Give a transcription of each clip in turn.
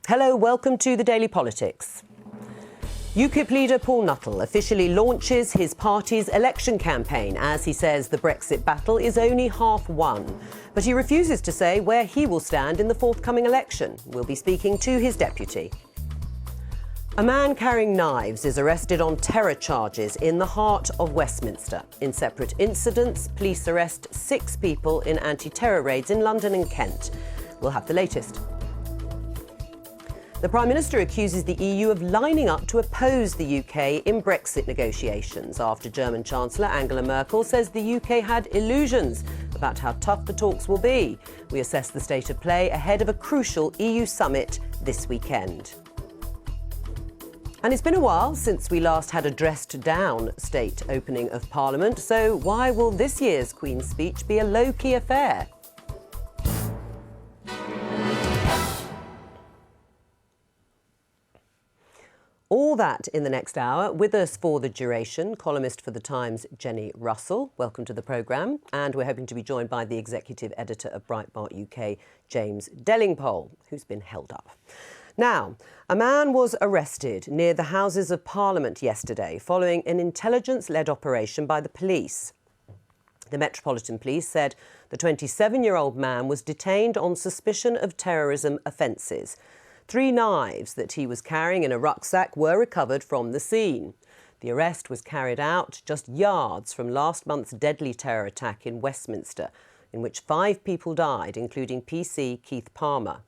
Hello, welcome to the Daily Politics. UKIP leader Paul Nuttall officially launches his party's election campaign as he says the Brexit battle is only half won. But he refuses to say where he will stand in the forthcoming election. We'll be speaking to his deputy. A man carrying knives is arrested on terror charges in the heart of Westminster. In separate incidents, police arrest 6 people in anti-terror raids in London and Kent. We'll have the latest. The Prime Minister accuses the EU of lining up to oppose the UK in Brexit negotiations after German Chancellor Angela Merkel says the UK had illusions about how tough the talks will be. We assess the state of play ahead of a crucial EU summit this weekend. And it's been a while since we last had a dressed-down state opening of Parliament, so why will this year's Queen's speech be a low-key affair? All that in the next hour. With us for the duration, columnist for The Times, Jenny Russell. Welcome to the programme. And we're hoping to be joined by the executive editor of Breitbart UK, James Delingpole, who's been held up. Now, a man was arrested near the Houses of Parliament yesterday following an intelligence-led operation by the police. The Metropolitan Police said the 27-year-old man was detained on suspicion of terrorism offences. 3 knives that he was carrying in a rucksack were recovered from the scene. The arrest was carried out just yards from last month's deadly terror attack in Westminster, in which 5 people died, including PC Keith Palmer.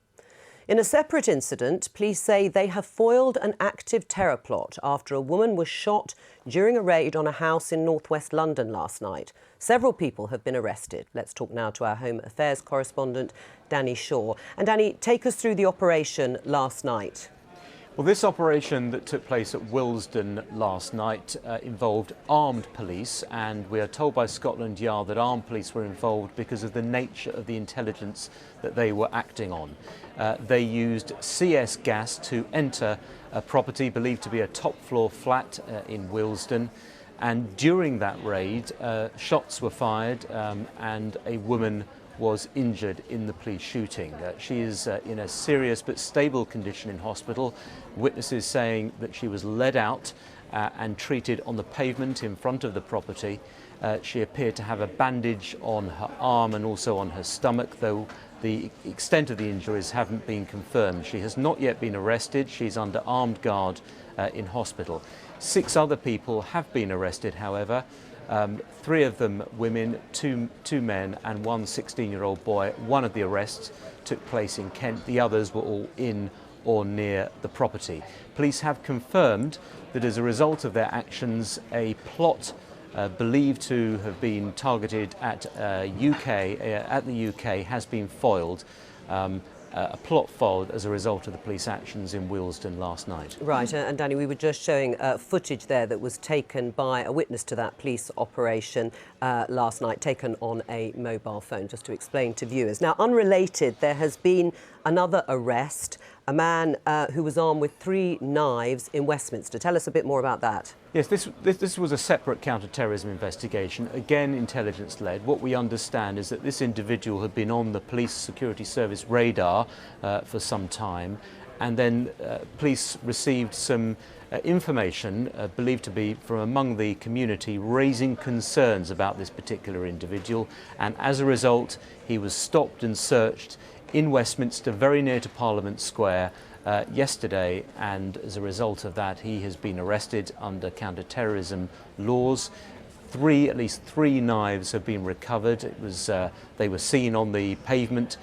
In a separate incident, police say they have foiled an active terror plot after a woman was shot during a raid on a house in northwest London last night. Several people have been arrested. Let's talk now to our Home Affairs correspondent, Danny Shaw. And Danny, take us through the operation last night. Well, this operation that took place at Willesden last night involved armed police, and we are told by Scotland Yard that armed police were involved because of the nature of the intelligence that they were acting on. They used CS gas to enter a property believed to be a top-floor flat in Willesden, and during that raid, shots were fired and a woman was injured in the police shooting. She is in a serious but stable condition in hospital. Witnesses saying that she was led out and treated on the pavement in front of the property. She appeared to have a bandage on her arm and also on her stomach, though the extent of the injuries haven't been confirmed. She has not yet been arrested. She's under armed guard in hospital. 6 other people have been arrested, however. 3 of them women, 2 men and 1 16-year-old boy. One of the arrests took place in Kent. The others were all in or near the property. Police have confirmed that as a result of their actions, a plot believed to have been targeted at the UK has been foiled. A plot foiled as a result of the police actions in Willesden last night. Right, and Danny, we were just showing footage there that was taken by a witness to that police operation last night, taken on a mobile phone, just to explain to viewers. Now, unrelated, there has been another arrest, a man who was armed with 3 knives in Westminster. Tell us a bit more about that. Yes, this was a separate counter-terrorism investigation, again intelligence-led. What we understand is that this individual had been on the police security service radar for some time, and then police received some information believed to be from among the community raising concerns about this particular individual, and as a result he was stopped and searched in Westminster, very near to Parliament Square, yesterday, and as a result of that he has been arrested under counter-terrorism laws. At least three knives have been recovered. They were seen on the pavement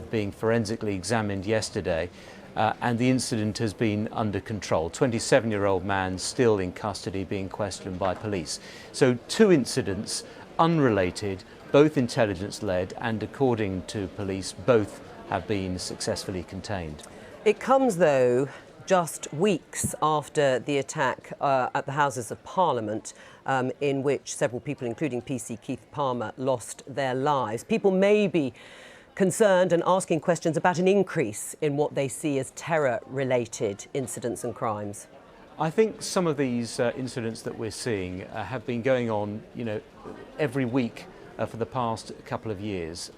being forensically examined yesterday, and the incident has been under control. 27-year-old man still in custody being questioned by police. So 2 incidents, unrelated, both intelligence-led, and according to police, both have been successfully contained. It comes, though, just weeks after the attack at the Houses of Parliament, in which several people, including PC Keith Palmer, lost their lives. People may be concerned and asking questions about an increase in what they see as terror-related incidents and crimes. I think some of these incidents that we're seeing have been going on, every week for the past couple of years.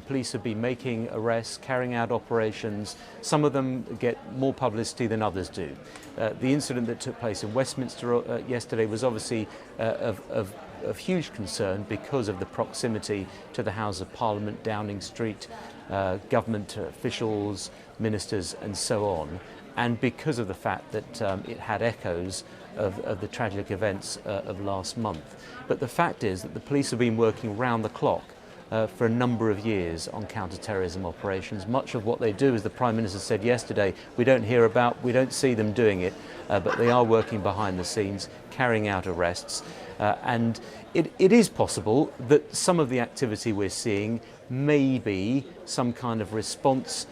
Police have been making arrests, carrying out operations. Some of them get more publicity than others do. The incident that took place in Westminster yesterday was obviously of huge concern because of the proximity to the House of Parliament, Downing Street, government officials, ministers and so on, and because of the fact that it had echoes of the tragic events of last month. But the fact is that the police have been working round the clock for a number of years on counter-terrorism operations. Much of what they do, as the Prime Minister said yesterday, we don't hear about, we don't see them doing it, but they are working behind the scenes, carrying out arrests. And it is possible that some of the activity we're seeing may be some kind of response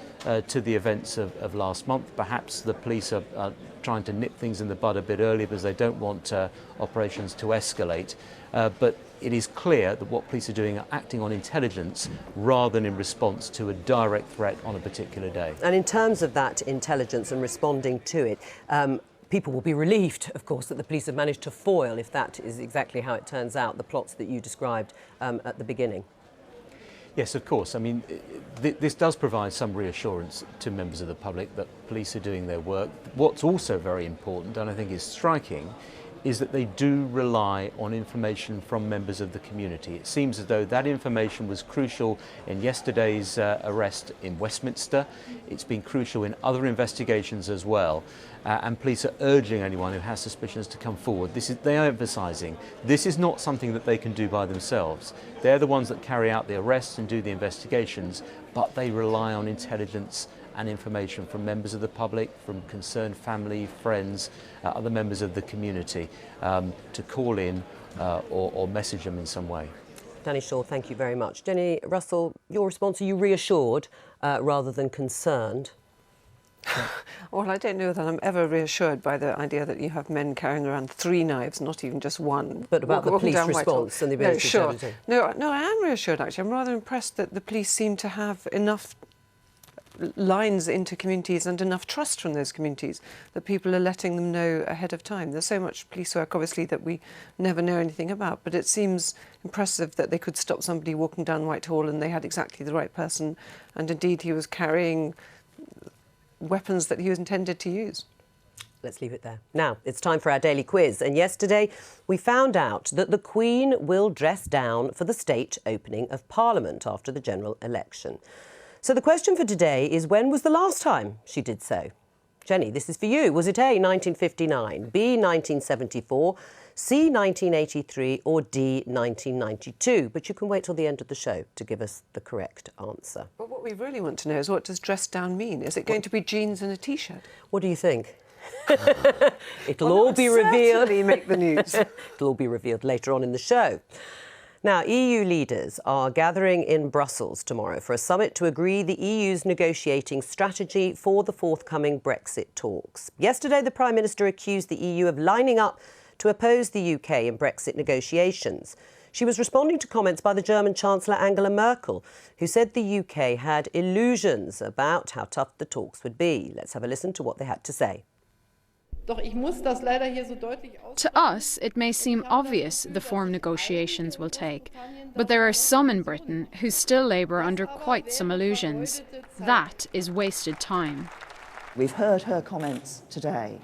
to the events of last month. Perhaps the police are trying to nip things in the bud a bit earlier because they don't want operations to escalate. But it is clear that what police are doing are acting on intelligence rather than in response to a direct threat on a particular day. And in terms of that intelligence and responding to it, people will be relieved, of course, that the police have managed to foil, if that is exactly how it turns out, the plots that you described at the beginning. Yes, of course. I mean, this does provide some reassurance to members of the public that police are doing their work. What's also very important, and I think is striking, is that they do rely on information from members of the community. It seems as though that information was crucial in yesterday's arrest in Westminster. It's been crucial in other investigations as well. And police are urging anyone who has suspicions to come forward. They are emphasising this is not something that they can do by themselves. They're the ones that carry out the arrests and do the investigations, but they rely on intelligence and information from members of the public, from concerned family, friends, other members of the community to call in or message them in some way. Danny Shaw, thank you very much. Jenny Russell, your response, are you reassured rather than concerned? Well, I don't know that I'm ever reassured by the idea that you have men carrying around 3 knives, not even just one. But about the police response and the ability to... No, sure. No, I am reassured, actually. I'm rather impressed that the police seem to have enough lines into communities and enough trust from those communities that people are letting them know ahead of time. There's so much police work, obviously, that we never know anything about, but it seems impressive that they could stop somebody walking down Whitehall and they had exactly the right person, and indeed he was carrying weapons that he was intended to use. Let's leave it there. Now, it's time for our daily quiz. And yesterday, we found out that the Queen will dress down for the state opening of Parliament after the general election. So the question for today is, when was the last time she did so? Jenny, this is for you. Was it A, 1959, B, 1974, C, 1983 or D, 1992? But you can wait till the end of the show to give us the correct answer. Well, what we really want to know is, what does dress down mean? Is it going to be jeans and a T-shirt? What do you think? It'll all be revealed. Certainly make the news. It'll all be revealed later on in the show. Now, EU leaders are gathering in Brussels tomorrow for a summit to agree the EU's negotiating strategy for the forthcoming Brexit talks. Yesterday, the Prime Minister accused the EU of lining up to oppose the UK in Brexit negotiations. She was responding to comments by the German Chancellor Angela Merkel, who said the UK had illusions about how tough the talks would be. Let's have a listen to what they had to say. To us, it may seem obvious the form negotiations will take, but there are some in Britain who still labour under quite some illusions. That is wasted time. We've heard her comments today.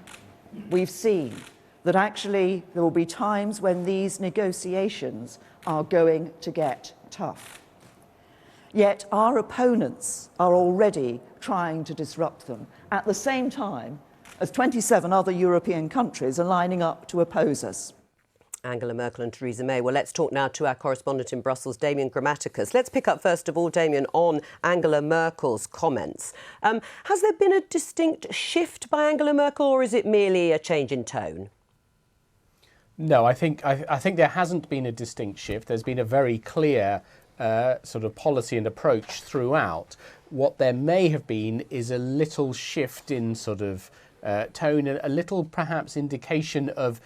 We've seen that actually there will be times when these negotiations are going to get tough. Yet our opponents are already trying to disrupt them at the same time as 27 other European countries are lining up to oppose us. Angela Merkel and Theresa May. Well, let's talk now to our correspondent in Brussels, Damien Grammaticus. Let's pick up, first of all, Damien, on Angela Merkel's comments. Has there been a distinct shift by Angela Merkel, or is it merely a change in tone? No, I think there hasn't been a distinct shift. There's been a very clear sort of policy and approach throughout. What there may have been is a little shift in sort of tone, and a little perhaps indication of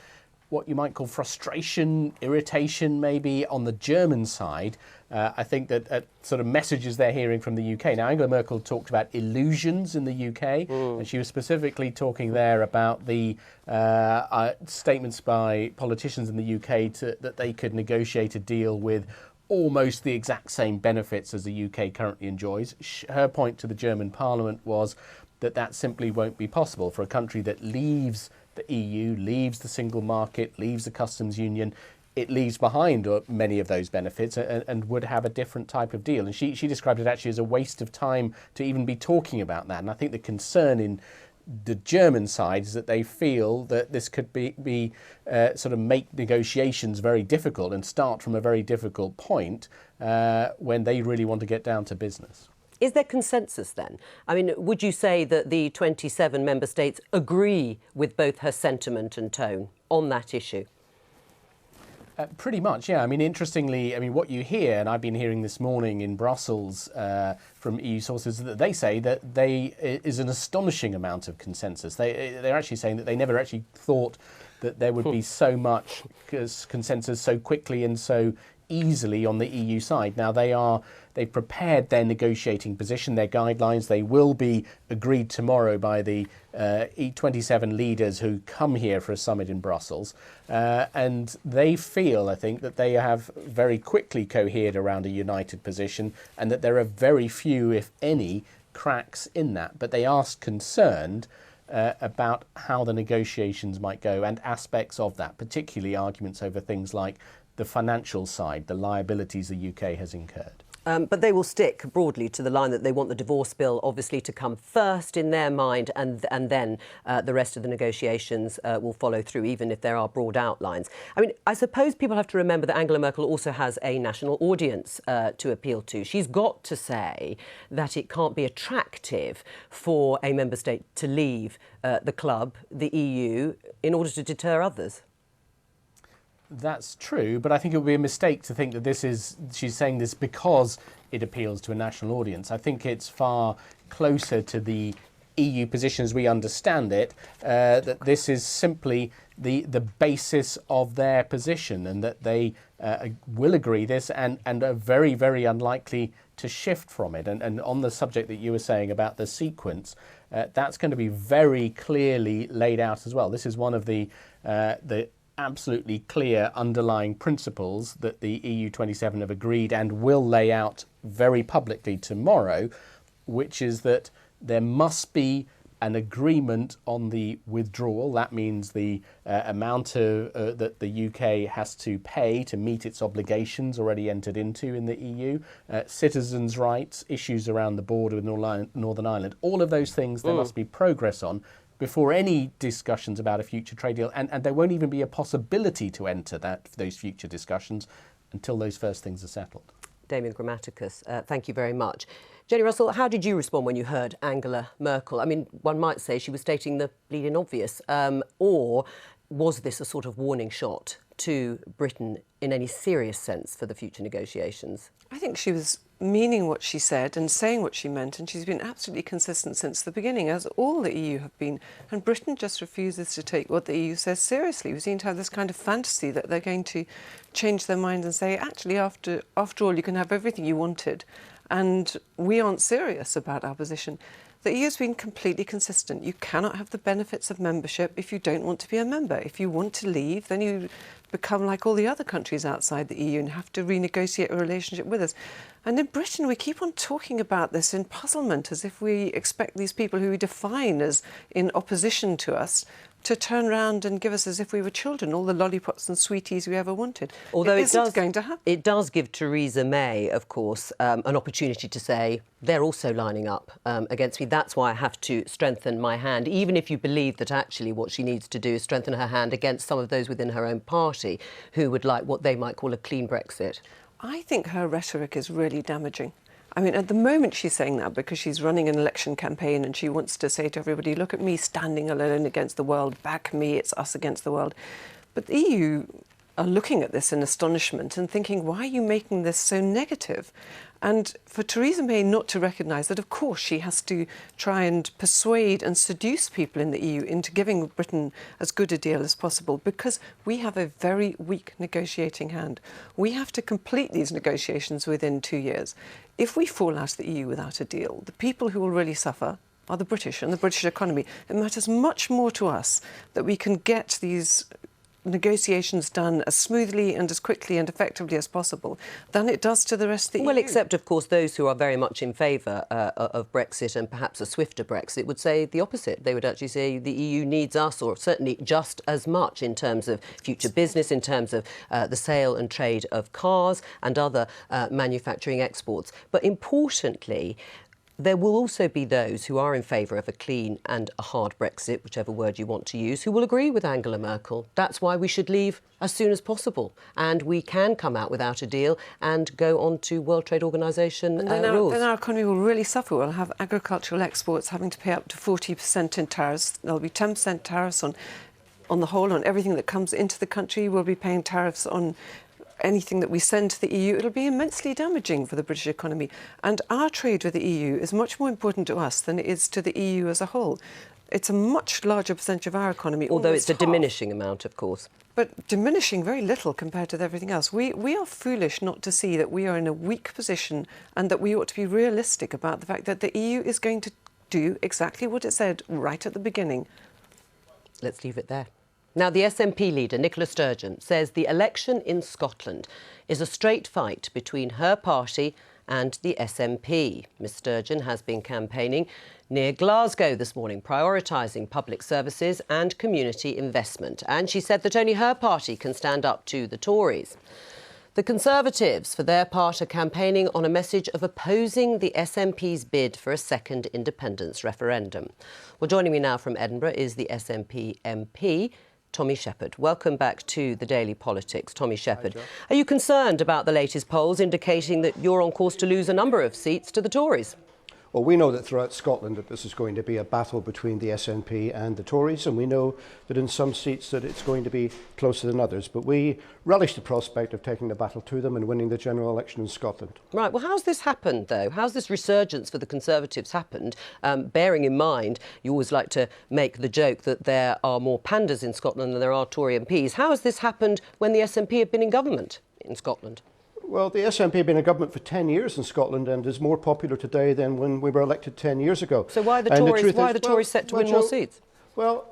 what you might call frustration, irritation maybe on the German side. I think that sort of messages they're hearing from the UK. Now, Angela Merkel talked about illusions in the UK, and she was specifically talking there about the statements by politicians in the UK that they could negotiate a deal with almost the exact same benefits as the UK currently enjoys. Her point to the German Parliament was that that simply won't be possible for a country that leaves the EU, leaves the single market, leaves the customs union. It leaves behind many of those benefits and would have a different type of deal. And she described it actually as a waste of time to even be talking about that. And I think the concern in the German side is that they feel that this could be sort of make negotiations very difficult and start from a very difficult point when they really want to get down to business. Is there consensus then? I mean, would you say that the 27 member states agree with both her sentiment and tone on that issue? Pretty much, yeah. I mean, interestingly, what you hear, and I've been hearing this morning in Brussels from EU sources, that they say that is an astonishing amount of consensus. They're actually saying that they never actually thought that there would be so much consensus so quickly and so easily on the EU side. Now they've prepared their negotiating position, their guidelines. They will be agreed tomorrow by the E27 leaders who come here for a summit in Brussels, and they feel, I think, that they have very quickly cohered around a united position, and that there are very few, if any, cracks in that. But they are concerned about how the negotiations might go and aspects of that, particularly arguments over things like the financial side, the liabilities the UK has incurred. But they will stick broadly to the line that they want the divorce bill obviously to come first in their mind, and then the rest of the negotiations will follow through, even if there are broad outlines. I mean, I suppose people have to remember that Angela Merkel also has a national audience to appeal to. She's got to say that it can't be attractive for a member state to leave the club, the EU, in order to deter others. That's true, but I think it would be a mistake to think that she's saying this because it appeals to a national audience. I think it's far closer to the EU position as we understand it, that this is simply the basis of their position, and that they will agree this and are very, very unlikely to shift from it. And on the subject that you were saying about the sequence, that's going to be very clearly laid out as well. This is one of the absolutely clear underlying principles that the EU27 have agreed and will lay out very publicly tomorrow, which is that there must be an agreement on the withdrawal. That means the amount that the UK has to pay to meet its obligations already entered into in the EU, citizens' rights, issues around the border with Northern Ireland, all of those things there must be progress on before any discussions about a future trade deal, and there won't even be a possibility to enter those future discussions until those first things are settled. Damian Grammaticus, thank you very much. Jenny Russell, how did you respond when you heard Angela Merkel? I mean, one might say she was stating the bleeding obvious, or was this a sort of warning shot to Britain in any serious sense for the future negotiations? I think she was meaning what she said and saying what she meant, and she's been absolutely consistent since the beginning, as all the EU have been. And Britain just refuses to take what the EU says seriously. We seem to have this kind of fantasy that they're going to change their mind and say, actually, after all, you can have everything you wanted, and we aren't serious about our position. The EU has been completely consistent. You cannot have the benefits of membership if you don't want to be a member. If you want to leave, then you become like all the other countries outside the EU and have to renegotiate a relationship with us. And in Britain, we keep on talking about this in puzzlement, as if we expect these people who we define as in opposition to us to turn around and give us, as if we were children, all the lollipops and sweeties we ever wanted. Although it isn't going to happen. It does give Theresa May, of course, an opportunity to say, they're also lining up against me. That's why I have to strengthen my hand, even if you believe that actually what she needs to do is strengthen her hand against some of those within her own party who would like what they might call a clean Brexit. I think her rhetoric is really damaging. I mean, at the moment she's saying that because she's running an election campaign and she wants to say to everybody, look at me standing alone against the world, back me, it's us against the world. But the EU are looking at this in astonishment and thinking, why are you making this so negative? And for Theresa May not to recognise that, of course, she has to try and persuade and seduce people in the EU into giving Britain as good a deal as possible, because we have a very weak negotiating hand. We have to complete these negotiations within 2 years. If we fall out of the EU without a deal, the people who will really suffer are the British and the British economy. It matters much more to us that we can get these negotiations done as smoothly and as quickly and effectively as possible than it does to the rest of the EU. Well, except, of course, those who are very much in favour of Brexit and perhaps a swifter Brexit would say the opposite. They would actually say the EU needs us, or certainly just as much in terms of future business, in terms of the sale and trade of cars and other manufacturing exports. But importantly, there will also be those who are in favour of a clean and a hard Brexit, whichever word you want to use, who will agree with Angela Merkel. That's why we should leave as soon as possible. And we can come out without a deal and go on to World Trade Organisation rules. Then our economy will really suffer. We'll have agricultural exports having to pay up to 40% in tariffs. There'll be 10% tariffs on the whole, on everything that comes into the country. We'll be paying tariffs on anything that we send to the EU. It'll be immensely damaging for the British economy. And our trade with the EU is much more important to us than it is to the EU as a whole. It's a much larger percentage of our economy. Although it's a half. diminishing amount, of course. But diminishing very little compared to everything else. We are foolish not to see that we are in a weak position and that we ought to be realistic about the fact that the EU is going to do exactly what it said right at the beginning. Let's leave it there. Now, the SNP leader, Nicola Sturgeon, says the election in Scotland is a straight fight between her party and the SNP. Ms Sturgeon has been campaigning near Glasgow this morning, prioritising public services and community investment. And she said that only her party can stand up to the Tories. The Conservatives, for their part, are campaigning on a message of opposing the SNP's bid for a second independence referendum. Well, joining me now from Edinburgh is the SNP MP, Tommy Sheppard. Welcome back to the Daily Politics. Tommy Sheppard, are you concerned about the latest polls indicating that you're on course to lose a number of seats to the Tories? Well, we know that throughout Scotland that this is going to be a battle between the SNP and the Tories, and we know that in some seats that it's going to be closer than others. But we relish the prospect of taking the battle to them and winning the general election in Scotland. Right. Well, how's this happened, though? How's this resurgence for the Conservatives happened? Bearing in mind, you always like to make the joke that there are more pandas in Scotland than there are Tory MPs. How has this happened when the SNP have been in government in Scotland? Well, the SNP have been in government for 10 years in Scotland and is more popular today than when we were elected 10 years ago. So why are the Tories set to win more seats? Well,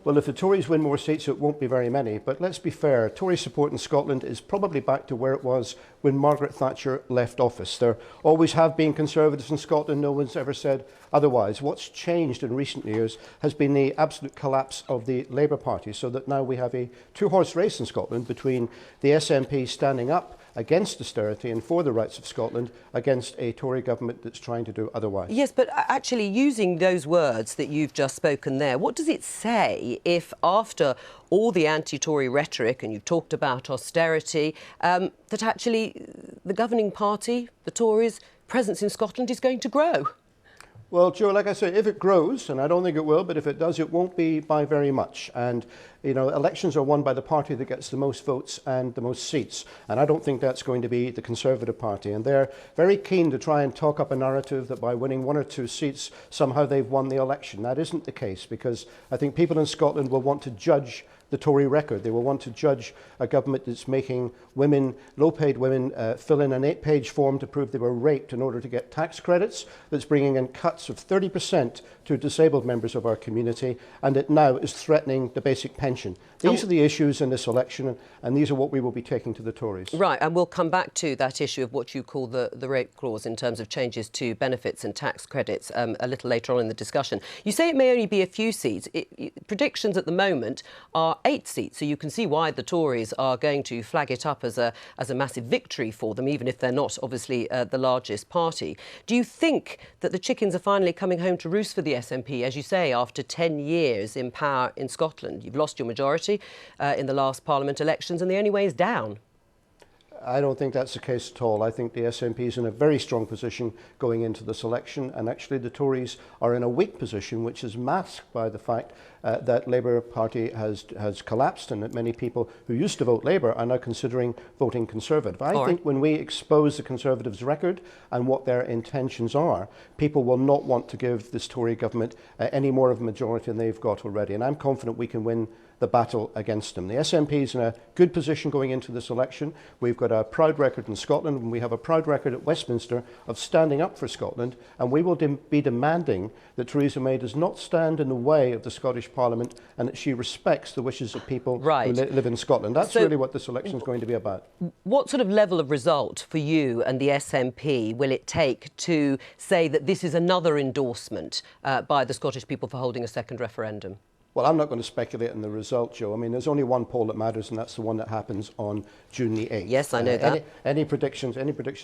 if the Tories win more seats, it won't be very many. But let's be fair, Tory support in Scotland is probably back to where it was when Margaret Thatcher left office. There always have been Conservatives in Scotland. No one's ever said otherwise. What's changed in recent years has been the absolute collapse of the Labour Party, so that now we have a two-horse race in Scotland between the SNP standing up against austerity and for the rights of Scotland against a Tory government that's trying to do otherwise. Yes, but actually using those words that you've just spoken there, what does it say if after all the anti-Tory rhetoric, and you've talked about austerity, that actually the governing party, the Tories' presence in Scotland is going to grow? Well, Joe, like I say, if it grows, and I don't think it will, but if it does, it won't be by very much. And, you know, elections are won by the party that gets the most votes and the most seats. And I don't think that's going to be the Conservative Party. And they're very keen to try and talk up a narrative that by winning one or two seats, somehow they've won the election. That isn't the case, because I think people in Scotland will want to judge the Tory record. They will want to judge a government that's making women, low-paid women, fill in an 8-page form to prove they were raped in order to get tax credits, that's bringing in cuts of 30% to disabled members of our community, and it now is threatening the basic pension. These are the issues in this election, and these are what we will be taking to the Tories. Right, and we'll come back to that issue of what you call the rape clause in terms of changes to benefits and tax credits a little later on in the discussion. You say it may only be a few seats. Predictions at the moment are 8 seats, so you can see why the Tories are going to flag it up as a massive victory for them, even if they're not obviously the largest party. Do you think that the chickens are finally coming home to roost for the SNP, as you say, after 10 years in power in Scotland? You've lost your majority in the last Parliament elections, and the only way is down. I don't think that's the case at all. I think the SNP is in a very strong position going into this election, and actually the Tories are in a weak position, which is masked by the fact that Labour Party has collapsed, and that many people who used to vote Labour are now considering voting Conservative. I think when we expose the Conservatives' record and what their intentions are, people will not want to give this Tory government any more of a majority than they've got already, and I'm confident we can win the battle against them. The SNP is in a good position going into this election. We've got a proud record in Scotland, and we have a proud record at Westminster of standing up for Scotland, and we will be demanding that Theresa May does not stand in the way of the Scottish Parliament and that she respects the wishes of people who live in Scotland. That's really what this election is going to be about. What sort of level of result for you and the SNP will it take to say that this is another endorsement by the Scottish people for holding a second referendum? Well, I'm not going to speculate on the result, Joe. I mean, there's only one poll that matters, and that's the one that happens on June the 8th. Yes, I know that. Any predictions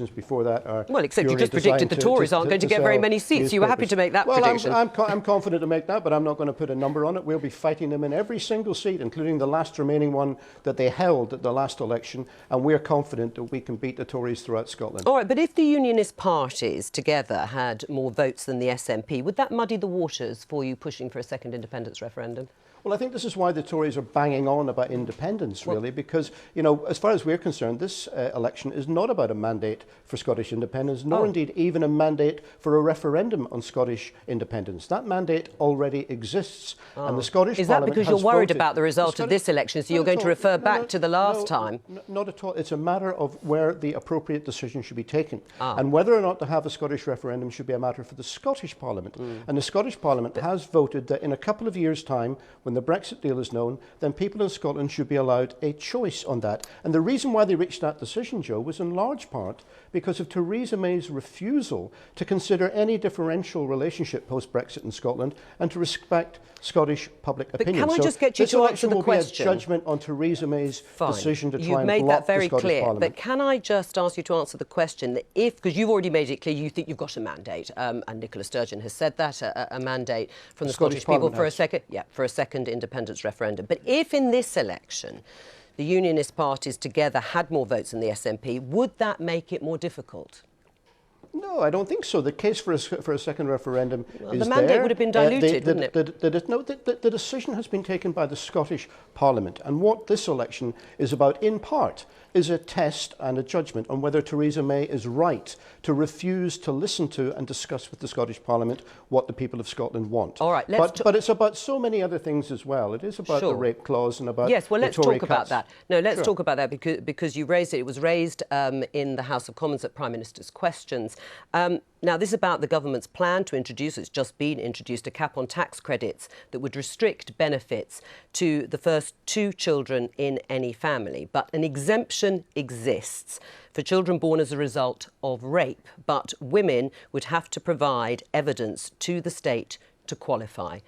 before that are... Well, except you just predicted the Tories aren't going to get very many seats. You were happy to make that prediction. I'm confident to make that, but I'm not going to put a number on it. We'll be fighting them in every single seat, including the last remaining one that they held at the last election, and we're confident that we can beat the Tories throughout Scotland. All right, but if the Unionist parties together had more votes than the SNP, would that muddy the waters for you pushing for a second independence referendum? Well, I think this is why the Tories are banging on about independence, really, because, you know, as far as we're concerned, this election is not about a mandate for Scottish independence, nor indeed even a mandate for a referendum on Scottish independence. That mandate already exists, and the Scottish Parliament has voted. Is that because you're worried about the result of this election, so you're going to refer back to the last time? Not at all. It's a matter of where the appropriate decision should be taken, and whether or not to have a Scottish referendum should be a matter for the Scottish Parliament. And the Scottish Parliament has voted that in a couple of years' time, when the Brexit deal is known, then people in Scotland should be allowed a choice on that. And the reason why they reached that decision, Joe, was in large part because of Theresa May's refusal to consider any differential relationship post-Brexit in Scotland and to respect Scottish public opinion. Can I just get you to answer the question? This election will be a judgment on Theresa May's decision to try and block the Scottish Parliament. You've made that very clear, but can I just ask you to answer the question that if, because you've already made it clear you think you've got a mandate, and Nicola Sturgeon has said that, a mandate from the Scottish people for a second independence referendum. But if in this election the Unionist parties together had more votes than the SNP, would that make it more difficult? No, I don't think so. The case for a second referendum is the mandate would have been diluted, wouldn't it? The decision has been taken by the Scottish Parliament, and what this election is about, in part, is a test and a judgment on whether Theresa May is right to refuse to listen to and discuss with the Scottish Parliament what the people of Scotland want. All right, but it's about so many other things as well. It is about the rape clause and about let's talk about that. No, let's talk about that because you raised it. It was raised in the House of Commons at Prime Minister's Questions. Now, this is about the government's plan to introduce, it's just been introduced, a cap on tax credits that would restrict benefits to the first 2 children in any family. But an exemption exists for children born as a result of rape, but women would have to provide evidence to the state to qualify.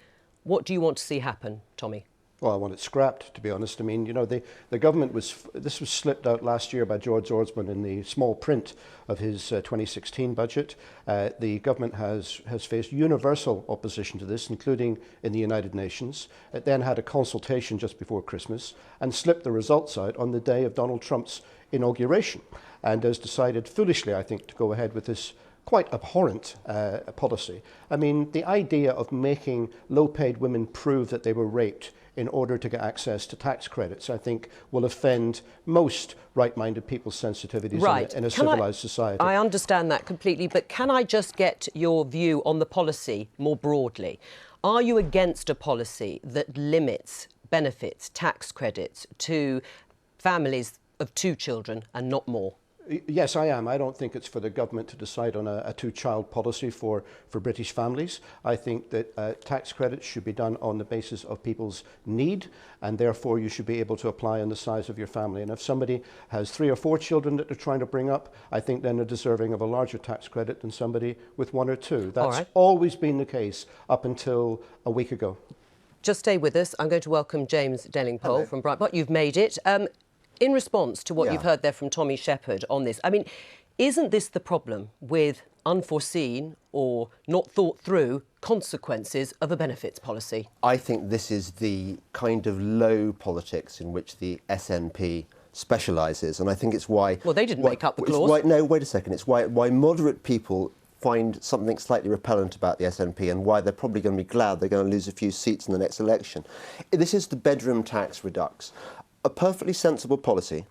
What do you want to see happen, Tommy? Well, I want it scrapped, to be honest. I mean, you know, the government this was slipped out last year by George Osborne in the small print of his 2016 budget. The government has faced universal opposition to this, including in the United Nations. It then had a consultation just before Christmas and slipped the results out on the day of Donald Trump's inauguration, and has decided foolishly, I think, to go ahead with this quite abhorrent policy. I mean, the idea of making low-paid women prove that they were raped in order to get access to tax credits, I think, will offend most right-minded people's sensitivities in a civilised society. I understand that completely, but can I just get your view on the policy more broadly? Are you against a policy that limits benefits, tax credits, to families of 2 children and not more? Yes, I am. I don't think it's for the government to decide on a 2-child policy for British families. I think that tax credits should be done on the basis of people's need, and therefore you should be able to apply on the size of your family. And if somebody has 3 or 4 children that they're trying to bring up, I think then they're deserving of a larger tax credit than somebody with 1 or 2. That's always been the case up until a week ago. Just stay with us. I'm going to welcome James Delingpole from Breitbart. You've made it. In response to what you've heard there from Tommy Shepherd on this, I mean, isn't this the problem with unforeseen or not thought through consequences of a benefits policy? I think this is the kind of low politics in which the SNP specialises, and I think it's why... Well, they didn't make up the clause. No, wait a second. It's why moderate people find something slightly repellent about the SNP and why they're probably going to be glad they're going to lose a few seats in the next election. This is the bedroom tax redux. A perfectly sensible policy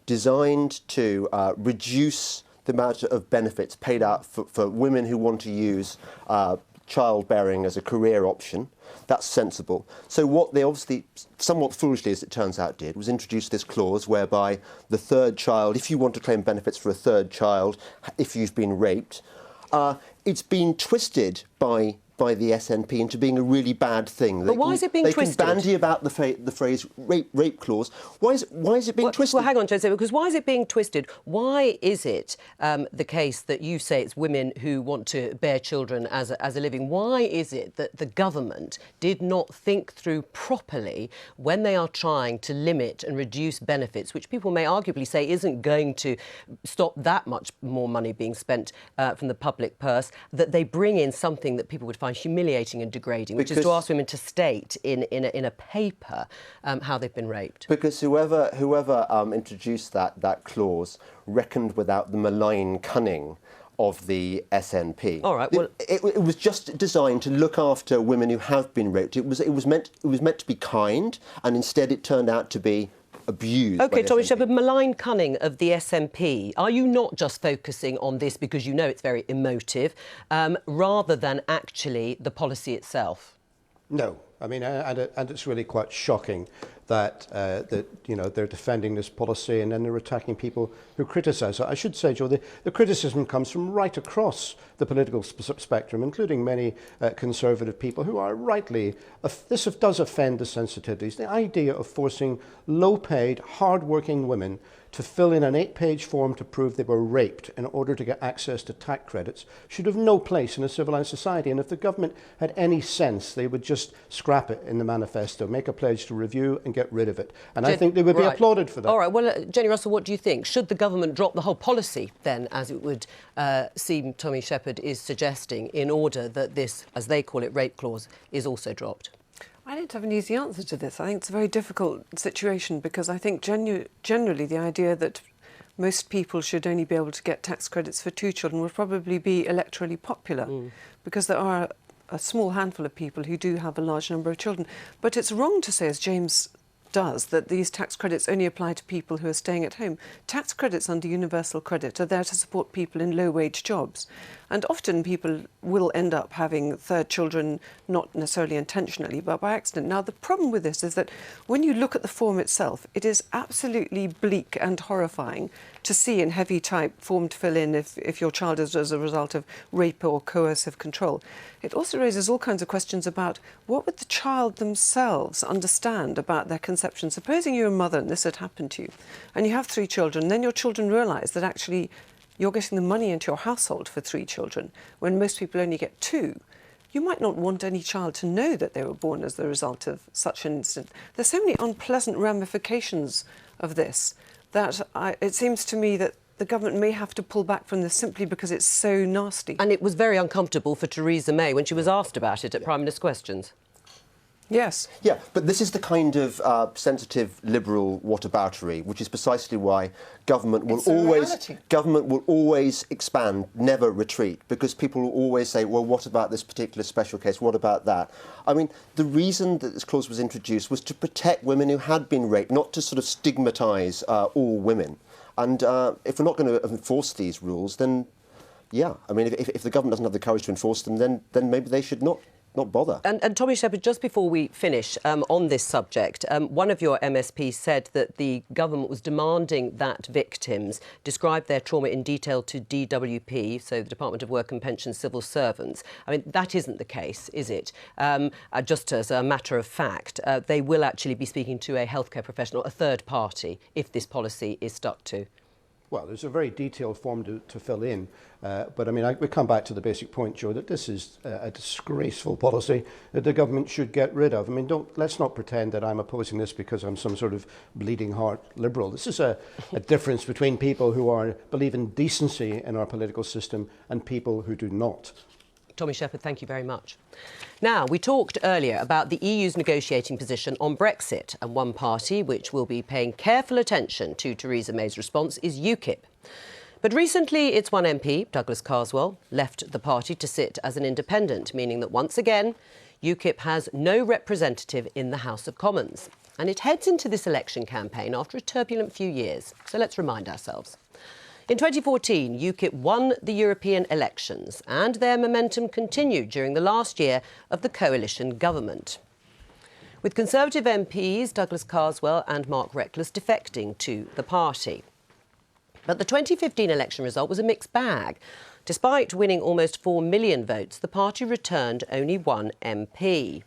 designed to reduce the amount of benefits paid out for women who want to use childbearing as a career option. That's sensible. So what they obviously, somewhat foolishly as it turns out did, was introduce this clause whereby the third child, if you want to claim benefits for a third child, if you've been raped, it's been twisted by the SNP into being a really bad thing. But why is it being twisted? They can bandy about the phrase rape clause. Why is it being twisted? Well, hang on, Jose, because why is it being twisted? Why is it the case that you say it's women who want to bear children as a living? Why is it that the government did not think through properly when they are trying to limit and reduce benefits, which people may arguably say isn't going to stop that much more money being spent from the public purse, that they bring in something that people would find humiliating and degrading, which is to ask women to state in a paper how they've been raped? Because whoever introduced that clause reckoned without the malign cunning of the SNP. All right. Well, it was just designed to look after women who have been raped. It was meant to be kind, and instead it turned out to be abused. OK, Tommy Shepherd, malign cunning of the SNP. Are you not just focusing on this because you know it's very emotive, rather than actually the policy itself? No. I mean, and it's really quite shocking that they're defending this policy and then they're attacking people who criticise it. I should say, Joe, the criticism comes from right across the political spectrum, including many conservative people who are rightly. This does offend the sensitivities. The idea of forcing low-paid, hard-working women to fill in an 8-page form to prove they were raped in order to get access to tax credits should have no place in a civilised society. And if the government had any sense, they would just scrap it in the manifesto, make a pledge to review and get rid of it. And I think they would be applauded for that. All right. Well, Jenny Russell, what do you think? Should the government drop the whole policy then, as it would seem Tommy Shepherd is suggesting, in order that this, as they call it, rape clause, is also dropped? I don't have an easy answer to this. I think it's a very difficult situation because I think generally the idea that most people should only be able to get tax credits for 2 children would probably be electorally popular because there are a small handful of people who do have a large number of children. But it's wrong to say, as James does, that these tax credits only apply to people who are staying at home. Tax credits under universal credit are there to support people in low-wage jobs. And often people will end up having third children, not necessarily intentionally, but by accident. Now, the problem with this is that when you look at the form itself, it is absolutely bleak and horrifying to see in heavy type form to fill in if your child is as a result of rape or coercive control. It also raises all kinds of questions about what would the child themselves understand about their conception. Supposing you're a mother and this had happened to you, and you have 3 children, then your children realise that actually you're getting the money into your household for 3 children, when most people only get 2. You might not want any child to know that they were born as the result of such an incident. There's so many unpleasant ramifications of this that it seems to me that the government may have to pull back from this simply because it's so nasty. And it was very uncomfortable for Theresa May when she was asked about it at Prime Minister's Questions. Yes. Yeah, but this is the kind of sensitive liberal whataboutery, which is precisely why government will always expand, never retreat, because people will always say, well, what about this particular special case? What about that? I mean, the reason that this clause was introduced was to protect women who had been raped, not to sort of stigmatise all women. And if we're not going to enforce these rules, then, yeah, I mean, if the government doesn't have the courage to enforce them, then maybe they should not bother. And Tommy Shepherd, just before we finish on this subject, one of your MSPs said that the government was demanding that victims describe their trauma in detail to DWP, so the Department of Work and Pension civil servants. I mean, that isn't the case, is it? Just as a matter of fact, they will actually be speaking to a healthcare professional, a third party, if this policy is stuck to. Well, there's a very detailed form to fill in, but I mean, we come back to the basic point, Joe, that this is a disgraceful policy that the government should get rid of. I mean, let's not pretend that I'm opposing this because I'm some sort of bleeding heart liberal. This is a difference between people who believe in decency in our political system and people who do not. Tommy Shepherd, thank you very much. Now, we talked earlier about the EU's negotiating position on Brexit, and one party which will be paying careful attention to Theresa May's response is UKIP. But recently, its one MP, Douglas Carswell, left the party to sit as an independent, meaning that once again, UKIP has no representative in the House of Commons. And it heads into this election campaign after a turbulent few years. So let's remind ourselves. In 2014, UKIP won the European elections and their momentum continued during the last year of the coalition government, with Conservative MPs Douglas Carswell and Mark Reckless defecting to the party. But the 2015 election result was a mixed bag. Despite winning almost 4 million votes, the party returned only one MP.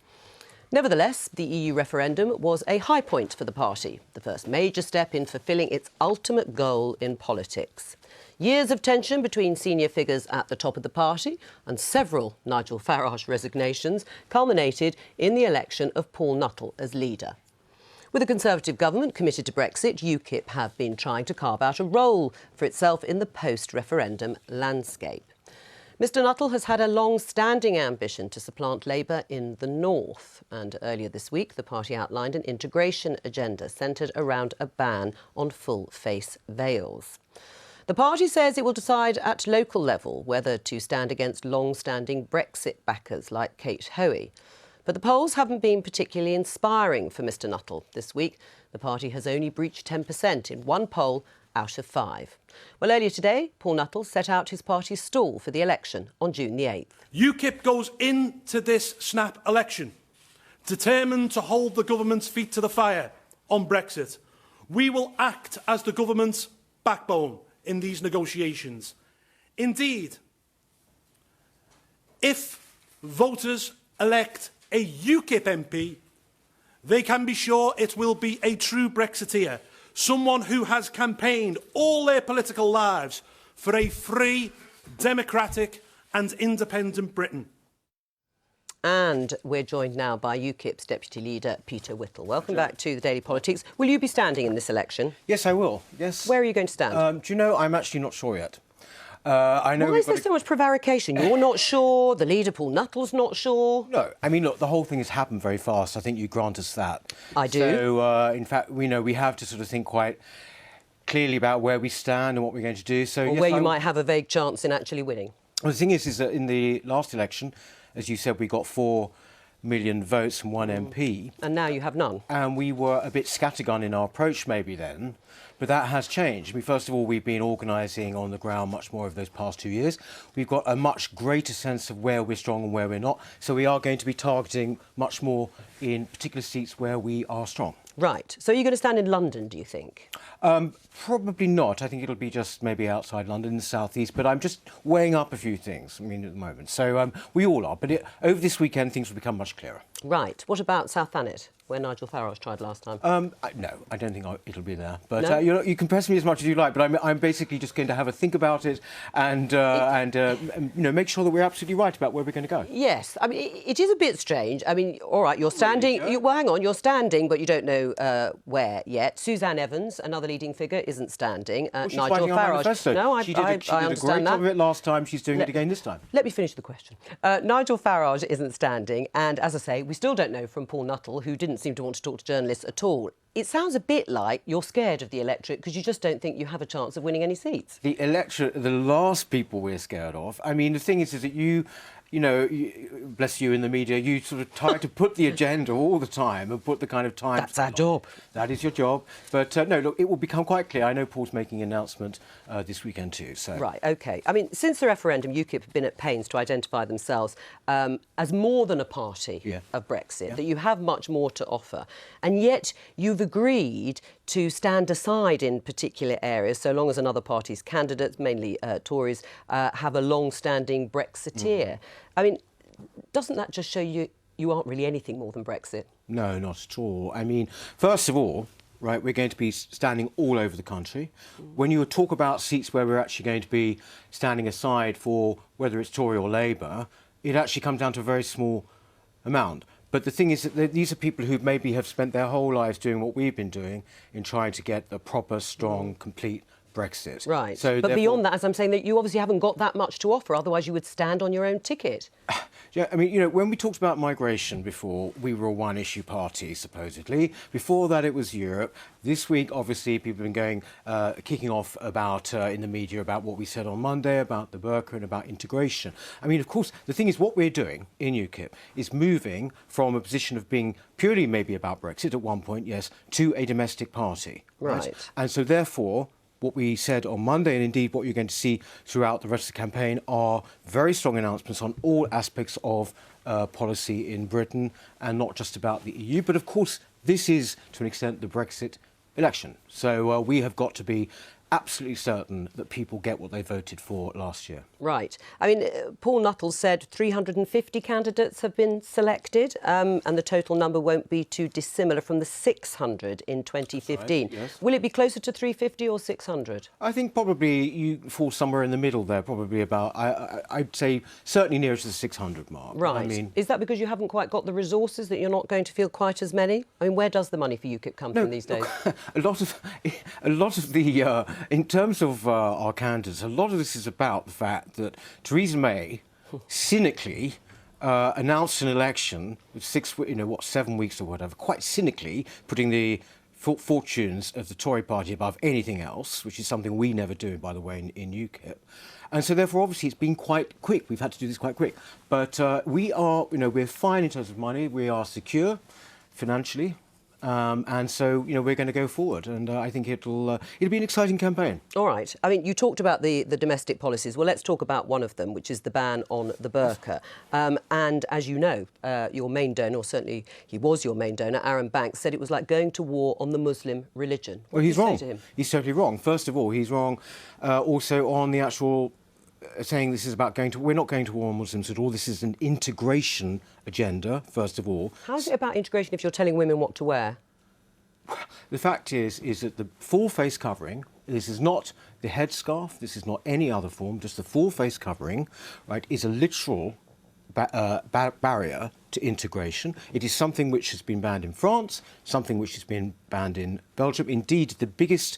Nevertheless, the EU referendum was a high point for the party, the first major step in fulfilling its ultimate goal in politics. Years of tension between senior figures at the top of the party and several Nigel Farage resignations culminated in the election of Paul Nuttall as leader. With a Conservative government committed to Brexit, UKIP have been trying to carve out a role for itself in the post-referendum landscape. Mr Nuttall has had a long-standing ambition to supplant Labour in the north, and earlier this week the party outlined an integration agenda centred around a ban on full-face veils. The party says it will decide at local level whether to stand against long-standing Brexit backers like Kate Hoey. But the polls haven't been particularly inspiring for Mr Nuttall this week. The party has only breached 10% in one poll out of 5. Well, earlier today, Paul Nuttall set out his party's stall for the election on June the 8th. UKIP goes into this snap election determined to hold the government's feet to the fire on Brexit. We will act as the government's backbone in these negotiations. Indeed, if voters elect a UKIP MP, they can be sure it will be a true Brexiteer, someone who has campaigned all their political lives for a free, democratic and independent Britain. And we're joined now by UKIP's Deputy Leader, Peter Whittle. Welcome back to the Daily Politics. Will you be standing in this election? Yes, I will. Yes. Where are you going to stand? Do you know, I'm actually not sure yet. I know. Why is there so much prevarication? You're not sure, the leader, Paul Nuttall's not sure. No, I mean, look, the whole thing has happened very fast. I think you grant us that. I do. So, in fact, we know we have to sort of think quite clearly about where we stand and what we're going to do. So, or yes, where you might have a vague chance in actually winning. Well, the thing is that in the last election, as you said, we got 4 million votes from one MP. And now you have none. And we were a bit scattergun in our approach maybe then, but that has changed. I mean, first of all, we've been organising on the ground much more over those past 2 years. We've got a much greater sense of where we're strong and where we're not, so we are going to be targeting much more in particular seats where we are strong. Right. So you're going to stand in London, do you think? Probably not. I think it'll be just maybe outside London, in the southeast. But I'm just weighing up a few things, I mean, at the moment. So we all are. But over this weekend, things will become much clearer. Right. What about South Thanet, where Nigel Farage tried last time? No, I don't think it'll be there. But No? you can press me as much as you like. But I'm basically just going to have a think about it and make sure that we're absolutely right about where we're going to go. Yes. I mean, it is a bit strange. I mean, all right, you're standing. Well, hang on. You're standing, but you don't know where yet. Suzanne Evans, another leading figure, isn't standing. She's Nigel writing our Farage. manifesto. No, she did a I great understand job that. of it last time. She's doing it again this time. Let me finish the question. Nigel Farage isn't standing, and as I say, we still don't know from Paul Nuttall, who didn't seem to want to talk to journalists at all. It sounds a bit like you're scared of the electorate because you just don't think you have a chance of winning any seats. The electorate, the last people we're scared of. I mean, the thing is that you bless you in the media, you sort of try to put the agenda all the time and put the kind of time... That's our job. That is your job. But no, look, it will become quite clear. I know Paul's making an announcement this weekend too. So. Right, OK. I mean, since the referendum, UKIP have been at pains to identify themselves as more than a party of Brexit, that you have much more to offer. And yet you've agreed to stand aside in particular areas, so long as another party's candidates, mainly Tories, have a long-standing Brexiteer. I mean, doesn't that just show you aren't really anything more than Brexit? No, not at all. I mean, first of all, right, we're going to be standing all over the country. When you talk about seats where we're actually going to be standing aside for whether it's Tory or Labour, it actually comes down to a very small amount. But the thing is that these are people who maybe have spent their whole lives doing what we've been doing in trying to get a proper, strong, complete Brexit. Right. So but beyond that, as I'm saying, that you obviously haven't got that much to offer, otherwise you would stand on your own ticket. Yeah, I mean, when we talked about migration before, we were a one-issue party, supposedly. Before that, it was Europe. This week, obviously, people have been kicking off about, in the media, about what we said on Monday, about the burqa and about integration. I mean, of course, the thing is, what we're doing in UKIP is moving from a position of being purely maybe about Brexit at one point, yes, to a domestic party. Right. And so, therefore, what we said on Monday, and indeed what you're going to see throughout the rest of the campaign, are very strong announcements on all aspects of policy in Britain, and not just about the EU. But of course, this is, to an extent, the Brexit election. So we have got to be absolutely certain that people get what they voted for last year. Right. I mean, Paul Nuttall said 350 candidates have been selected, and the total number won't be too dissimilar from the 600 in 2015. Right, yes. Will it be closer to 350 or 600? I think probably you fall somewhere in the middle there, probably about, I'd say, certainly nearer to the 600 mark. Right. I mean, is that because you haven't quite got the resources, that you're not going to feel quite as many? I mean, where does the money for UKIP come from these days? a lot of the, in terms of our candidates, a lot of this is about the fact that Theresa May cynically announced an election with 7 weeks or whatever, quite cynically putting the fortunes of the Tory party above anything else, which is something we never do, by the way, in UKIP. And so, therefore, obviously, it's been quite quick. We've had to do this quite quick. But we are, we're fine in terms of money. We are secure financially. And so, we're going to go forward, and I think it'll be an exciting campaign. All right. I mean, you talked about the domestic policies. Well, let's talk about one of them, which is the ban on the burqa. And as you know, your main donor, or certainly he was your main donor, Aaron Banks, said it was like going to war on the Muslim religion. Well, he's wrong. Say to him? He's totally wrong. First of all, he's wrong also on the actual saying this is about we're not going to war on Muslims at all. This is an integration agenda, first of all. How is it about integration if you're telling women what to wear? The fact is that the full face covering, this is not the headscarf, this is not any other form, just the full face covering, right, is a literal barrier to integration. It is something which has been banned in France, something which has been banned in Belgium. Indeed, the biggest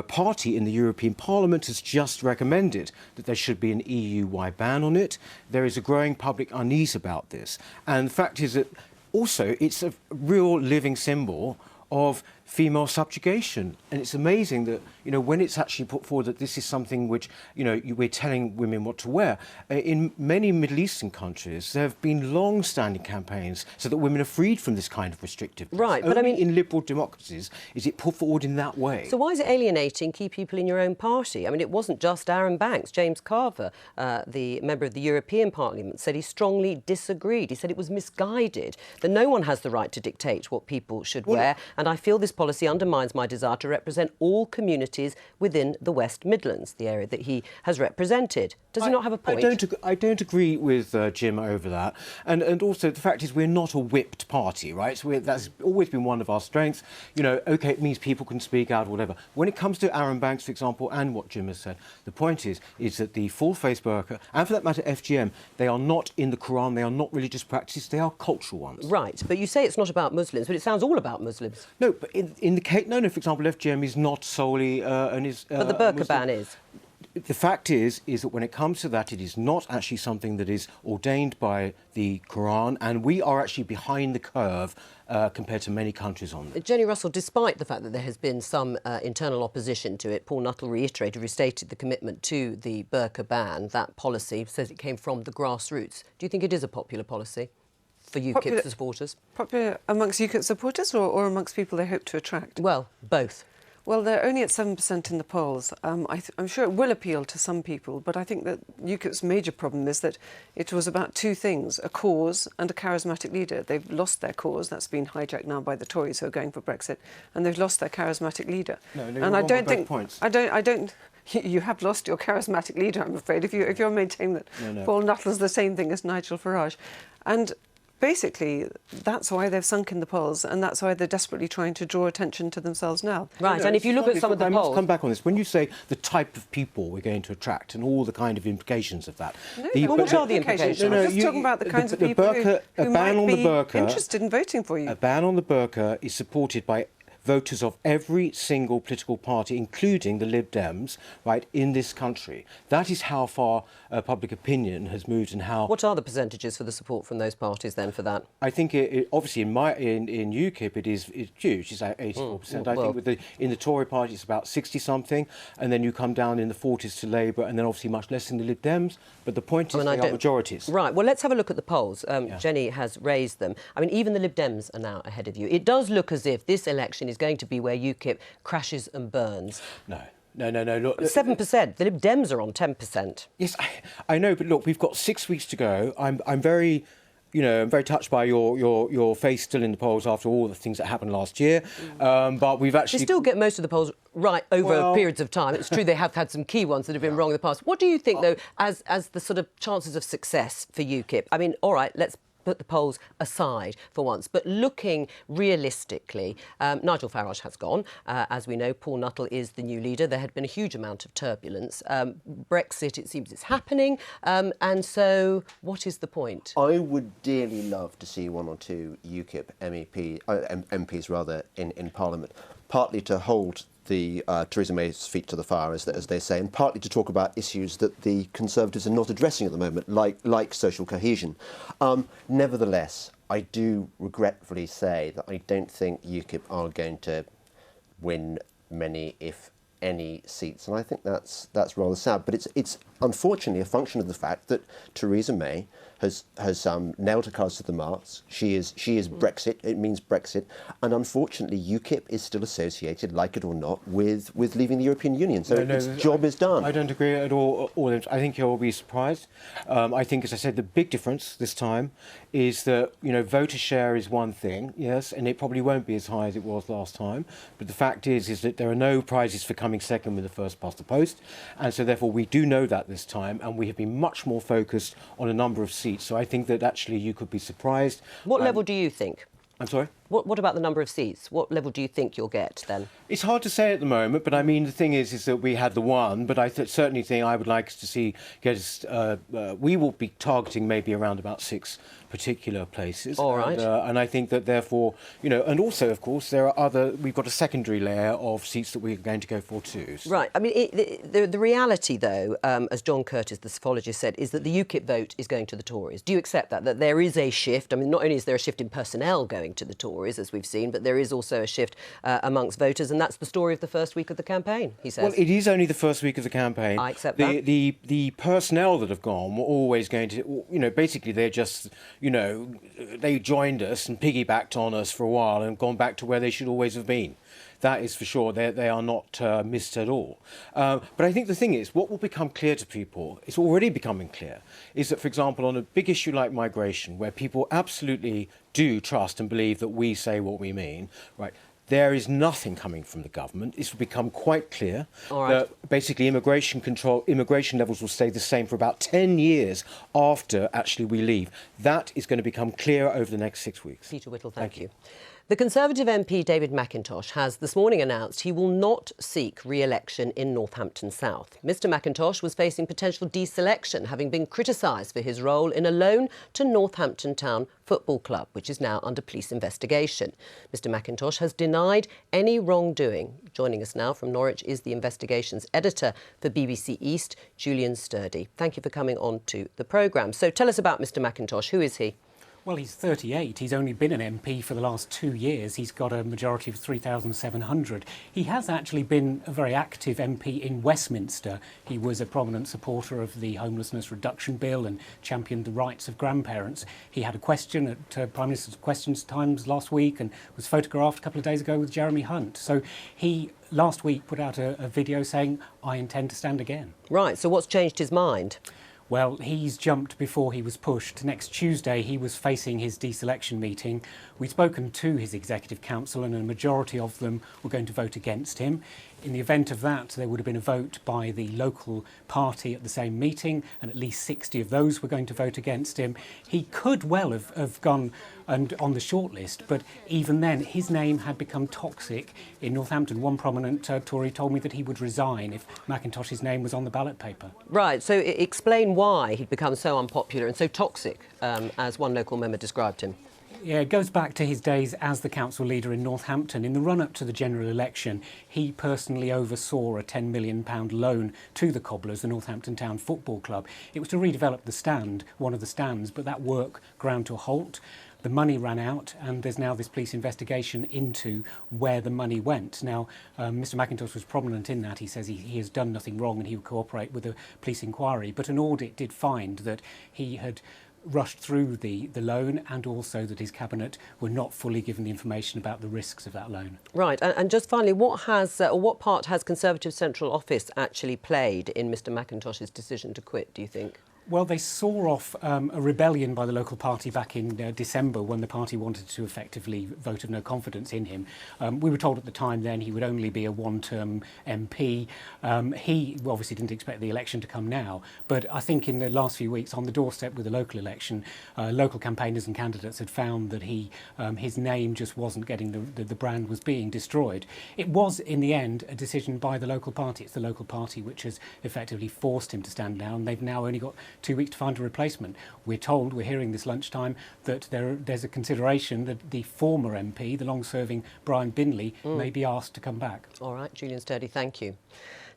party in the European Parliament has just recommended that there should be an EU-wide ban on it. There is a growing public unease about this. And the fact is that also it's a real living symbol of female subjugation. And it's amazing that, when it's actually put forward that this is something which, we're telling women what to wear. In many Middle Eastern countries, there have been long-standing campaigns so that women are freed from this kind of restrictive. Right, but Only I mean, in liberal democracies is it put forward in that way. So why is it alienating key people in your own party? I mean, it wasn't just Aaron Banks. James Carver, the member of the European Parliament, said he strongly disagreed. He said it was misguided, that no one has the right to dictate what people should wear, and I feel this policy undermines my desire to represent all communities within the West Midlands, the area that he has represented. Does he not have a point? I don't agree with Jim over that. And also, the fact is we're not a whipped party, right? So that's always been one of our strengths. OK, it means people can speak out, whatever. When it comes to Aaron Banks, for example, and what Jim has said, the point is that the full-face burqa, and for that matter, FGM, they are not in the Quran, they are not religious practices, they are cultural ones. Right, but you say it's not about Muslims, but it sounds all about Muslims. No, but in the case, no, for example, FGM is not solely and is. But the burqa Muslim. ban is. The fact is that when it comes to that, it is not actually something that is ordained by the Quran, and we are actually behind the curve compared to many countries on this. Jenny Russell, despite the fact that there has been some internal opposition to it, Paul Nuttall restated the commitment to the burqa ban. That policy says it came from the grassroots. Do you think it is a popular policy for UKIP supporters? Popular amongst UKIP supporters or amongst people they hope to attract? Well, both. Well, they're only at 7% in the polls. I'm sure it will appeal to some people, but I think that UKIP's major problem is that it was about two things, a cause and a charismatic leader. They've lost their cause. That's been hijacked now by the Tories who are going for Brexit, and they've lost their charismatic leader. And I don't think... Points. I don't... You have lost your charismatic leader, I'm afraid, if you're maintaining that Paul Nuttall's the same thing as Nigel Farage. And basically, that's why they've sunk in the polls, and that's why they're desperately trying to draw attention to themselves now. Right, and if you look at some of the polls... I must come back on this. When you say the type of people we're going to attract and all the kind of implications of that... what are the implications? I'm just talking about the kinds of people who might be interested in voting for you. A ban on the burqa is supported by voters of every single political party, including the Lib Dems, right, in this country. That is how far public opinion has moved and how... What are the percentages for the support from those parties then for that? I think, obviously, in UKIP, it's huge. It's at 84%. I think in the Tory party, it's about 60-something, and then you come down in the 40s to Labour, and then obviously much less in the Lib Dems. But the point is they are majorities. Right, well, let's have a look at the polls. Jenny has raised them. I mean, even the Lib Dems are now ahead of you. It does look as if this election is going to be where UKIP crashes and burns. No. No. Look, 7%. The Lib Dems are on 10%. Yes, I know, but look, we've got 6 weeks to go. I'm very, I'm very touched by your face still in the polls after all the things that happened last year. But we've actually... They still get most of the polls right over periods of time. It's true they have had some key ones that have been wrong in the past. What do you think, though, as the sort of chances of success for UKIP? I mean, all right, let's put the polls aside for once. But looking realistically, Nigel Farage has gone. As we know, Paul Nuttall is the new leader. There had been a huge amount of turbulence. Brexit, it seems it's happening. And so what is the point? I would dearly love to see one or two UKIP MPs rather, in Parliament, partly to hold the Theresa May's feet to the fire, as they say, and partly to talk about issues that the Conservatives are not addressing at the moment, like social cohesion. Nevertheless, I do regretfully say that I don't think UKIP are going to win many, if any, seats, and I think that's rather sad. But it's unfortunately a function of the fact that Theresa May has nailed her cards to the mast. She is Brexit. It means Brexit, and unfortunately UKIP is still associated, like it or not, with leaving the European Union. So its job is done. I don't agree at all. I think you'll be surprised. I think, as I said, the big difference this time is that voter share is one thing, yes, and it probably won't be as high as it was last time. But the fact is that there are no prizes for coming second with the first past the post, and so therefore we do know that this time, and we have been much more focused on a number of seats. So I think that actually you could be surprised. What level do you think? I'm sorry? What about the number of seats? What level do you think you'll get then? It's hard to say at the moment, but I mean, the thing is that we had the one, but I certainly think I would like to see we will be targeting maybe around about 6 particular places. All right. And I think that therefore, and also, of course, we've got a secondary layer of seats that we're going to go for too. So. Right. I mean, the reality, though, as John Curtis, the psephologist, said, is that the UKIP vote is going to the Tories. Do you accept that there is a shift? I mean, not only is there a shift in personnel going to the Tories, as we've seen, but there is also a shift amongst voters, and that's the story of the first week of the campaign, he says. Well, it is only the first week of the campaign. I accept that. The personnel that have gone were always going to, basically they're just, they joined us and piggybacked on us for a while and gone back to where they should always have been. That is for sure. They are not missed at all. But I think the thing is, what will become clear to people, it's already becoming clear, is that, for example, on a big issue like migration, where people absolutely do trust and believe that we say what we mean, right, there is nothing coming from the government. This will become quite clear. That basically immigration levels will stay the same for about 10 years after actually we leave. That is going to become clear over the next 6 weeks. Peter Whittle, thank you. The Conservative MP David McIntosh has this morning announced he will not seek re-election in Northampton South. Mr McIntosh was facing potential deselection, having been criticised for his role in a loan to Northampton Town Football Club, which is now under police investigation. Mr McIntosh has denied any wrongdoing. Joining us now from Norwich is the investigations editor for BBC East, Julian Sturdy. Thank you for coming on to the programme. So tell us about Mr McIntosh. Who is he? Well, he's 38. He's only been an MP for the last 2 years. He's got a majority of 3,700. He has actually been a very active MP in Westminster. He was a prominent supporter of the Homelessness Reduction Bill and championed the rights of grandparents. He had a question at Prime Minister's Questions Times last week and was photographed a couple of days ago with Jeremy Hunt. So he last week put out a video saying, I intend to stand again. Right, so what's changed his mind? Well, he's jumped before he was pushed. Next Tuesday, he was facing his deselection meeting. We've spoken to his Executive Council and a majority of them were going to vote against him. In the event of that, there would have been a vote by the local party at the same meeting, and at least 60 of those were going to vote against him. He could well have gone and on the shortlist, but even then, his name had become toxic in Northampton. One prominent Tory told me that he would resign if McIntosh's name was on the ballot paper. Right, so explain why he'd become so unpopular and so toxic, as one local member described him. Yeah, it goes back to his days as the council leader in Northampton. In the run-up to the general election, he personally oversaw a £10 million loan to the Cobblers, the Northampton Town Football Club. It was to redevelop the stand, one of the stands, but that work ground to a halt. The money ran out, and there's now this police investigation into where the money went. Now, Mr McIntosh was prominent in that. He says he has done nothing wrong and he would cooperate with a police inquiry. But an audit did find that he had rushed through the loan, and also that his cabinet were not fully given the information about the risks of that loan. Right, and just finally, what part has Conservative Central Office actually played in Mr Mackintosh's decision to quit, do you think? Well, they saw off a rebellion by the local party back in December when the party wanted to effectively vote of no confidence in him. We were told at the time then he would only be a one-term MP. He obviously didn't expect the election to come now, but I think in the last few weeks on the doorstep with the local election, local campaigners and candidates had found that his name just wasn't getting, the brand was being destroyed. It was, in the end, a decision by the local party. It's the local party which has effectively forced him to stand down. They've now only got 2 weeks to find a replacement. We're told, we're hearing this lunchtime, that there's a consideration that the former MP, the long-serving Brian Binley, may be asked to come back. All right, Julian Sturdy, thank you.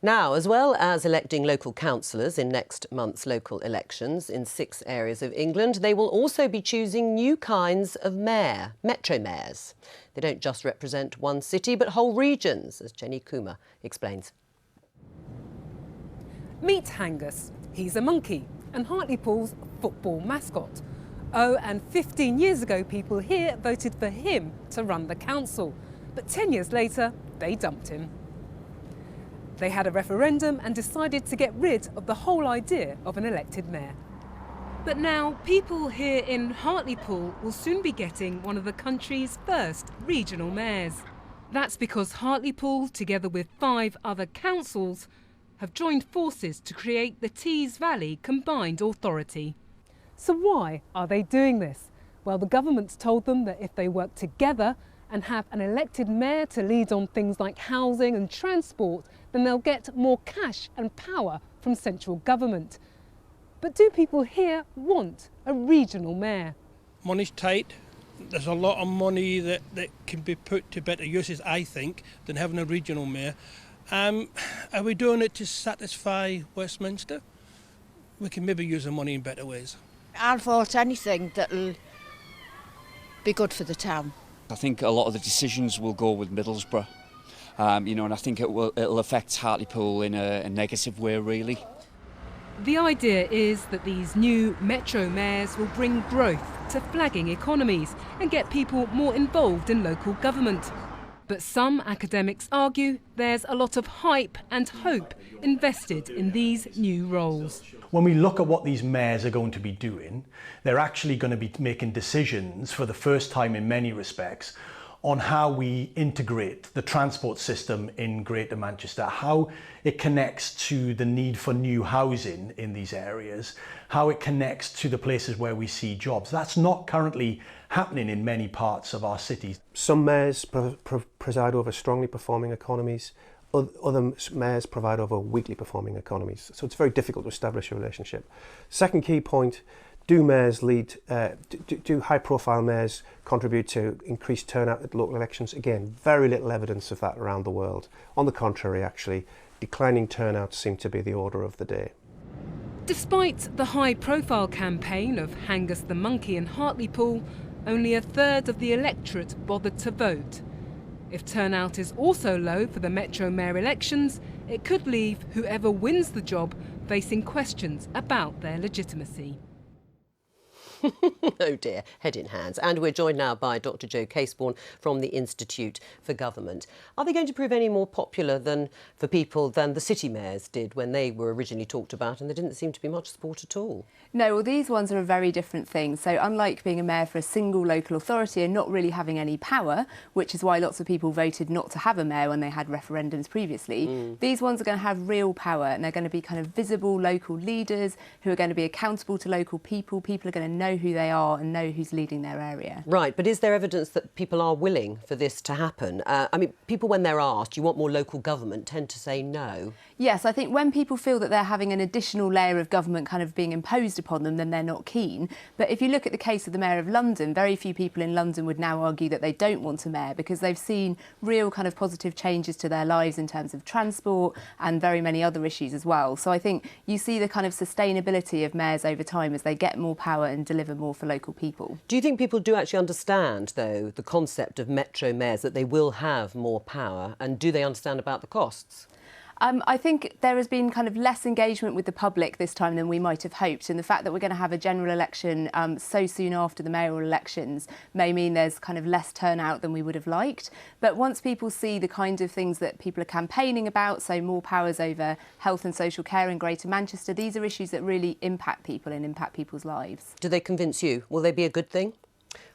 Now, as well as electing local councillors in next month's local elections in 6 areas of England, they will also be choosing new kinds of mayor, metro mayors. They don't just represent one city, but whole regions, as Jenny Coomer explains. Meet Hangus. He's a monkey and Hartlepool's football mascot. Oh, and 15 years ago, people here voted for him to run the council. But 10 years later, they dumped him. They had a referendum and decided to get rid of the whole idea of an elected mayor. But now, people here in Hartlepool will soon be getting one of the country's first regional mayors. That's because Hartlepool, together with 5 other councils, have joined forces to create the Tees Valley Combined Authority. So why are they doing this? Well, the government's told them that if they work together and have an elected mayor to lead on things like housing and transport, then they'll get more cash and power from central government. But do people here want a regional mayor? Money's tight. There's a lot of money that can be put to better uses, I think, than having a regional mayor. Are we doing it to satisfy Westminster? We can maybe use the money in better ways. I'll vote anything that'll be good for the town. I think a lot of the decisions will go with Middlesbrough, and I think it'll affect Hartlepool in a negative way, really. The idea is that these new metro mayors will bring growth to flagging economies and get people more involved in local government. But some academics argue there's a lot of hype and hope invested in these new roles. When we look at what these mayors are going to be doing, they're actually going to be making decisions for the first time in many respects on how we integrate the transport system in Greater Manchester, how it connects to the need for new housing in these areas, how it connects to the places where we see jobs. That's not currently happening in many parts of our cities. Some mayors preside over strongly performing economies. Other mayors provide over weakly performing economies. So it's very difficult to establish a relationship. Second key point, do mayors do high-profile mayors contribute to increased turnout at local elections? Again, very little evidence of that around the world. On the contrary, actually, declining turnout seem to be the order of the day. Despite the high-profile campaign of Hangus the monkey in Hartlepool, only a third of the electorate bothered to vote. If turnout is also low for the Metro Mayor elections, it could leave whoever wins the job facing questions about their legitimacy. Oh dear, head in hands. And we're joined now by Dr Jo Caseborn from the Institute for Government. Are they going to prove any more popular for people than the city mayors did when they were originally talked about and there didn't seem to be much support at all? No, well, these ones are a very different thing. So unlike being a mayor for a single local authority and not really having any power, which is why lots of people voted not to have a mayor when they had referendums previously, these ones are going to have real power and they're going to be kind of visible local leaders who are going to be accountable to local people. People are going to know who they are and know who's leading their area. Right, but is there evidence that people are willing for this to happen? I mean, people, when they're asked, you want more local government, tend to say no. Yes, I think when people feel that they're having an additional layer of government kind of being imposed upon them, then they're not keen. But if you look at the case of the Mayor of London, very few people in London would now argue that they don't want a mayor because they've seen real kind of positive changes to their lives in terms of transport and very many other issues as well. So I think you see the kind of sustainability of mayors over time as they get more power and deliver more for local people. Do you think people do actually understand, though, the concept of metro mayors, that they will have more power, and do they understand about the costs? I think there has been kind of less engagement with the public this time than we might have hoped, and the fact that we're going to have a general election so soon after the mayoral elections may mean there's kind of less turnout than we would have liked. But once people see the kind of things that people are campaigning about, so more powers over health and social care in Greater Manchester, these are issues that really impact people and impact people's lives. Do they convince you? Will they be a good thing?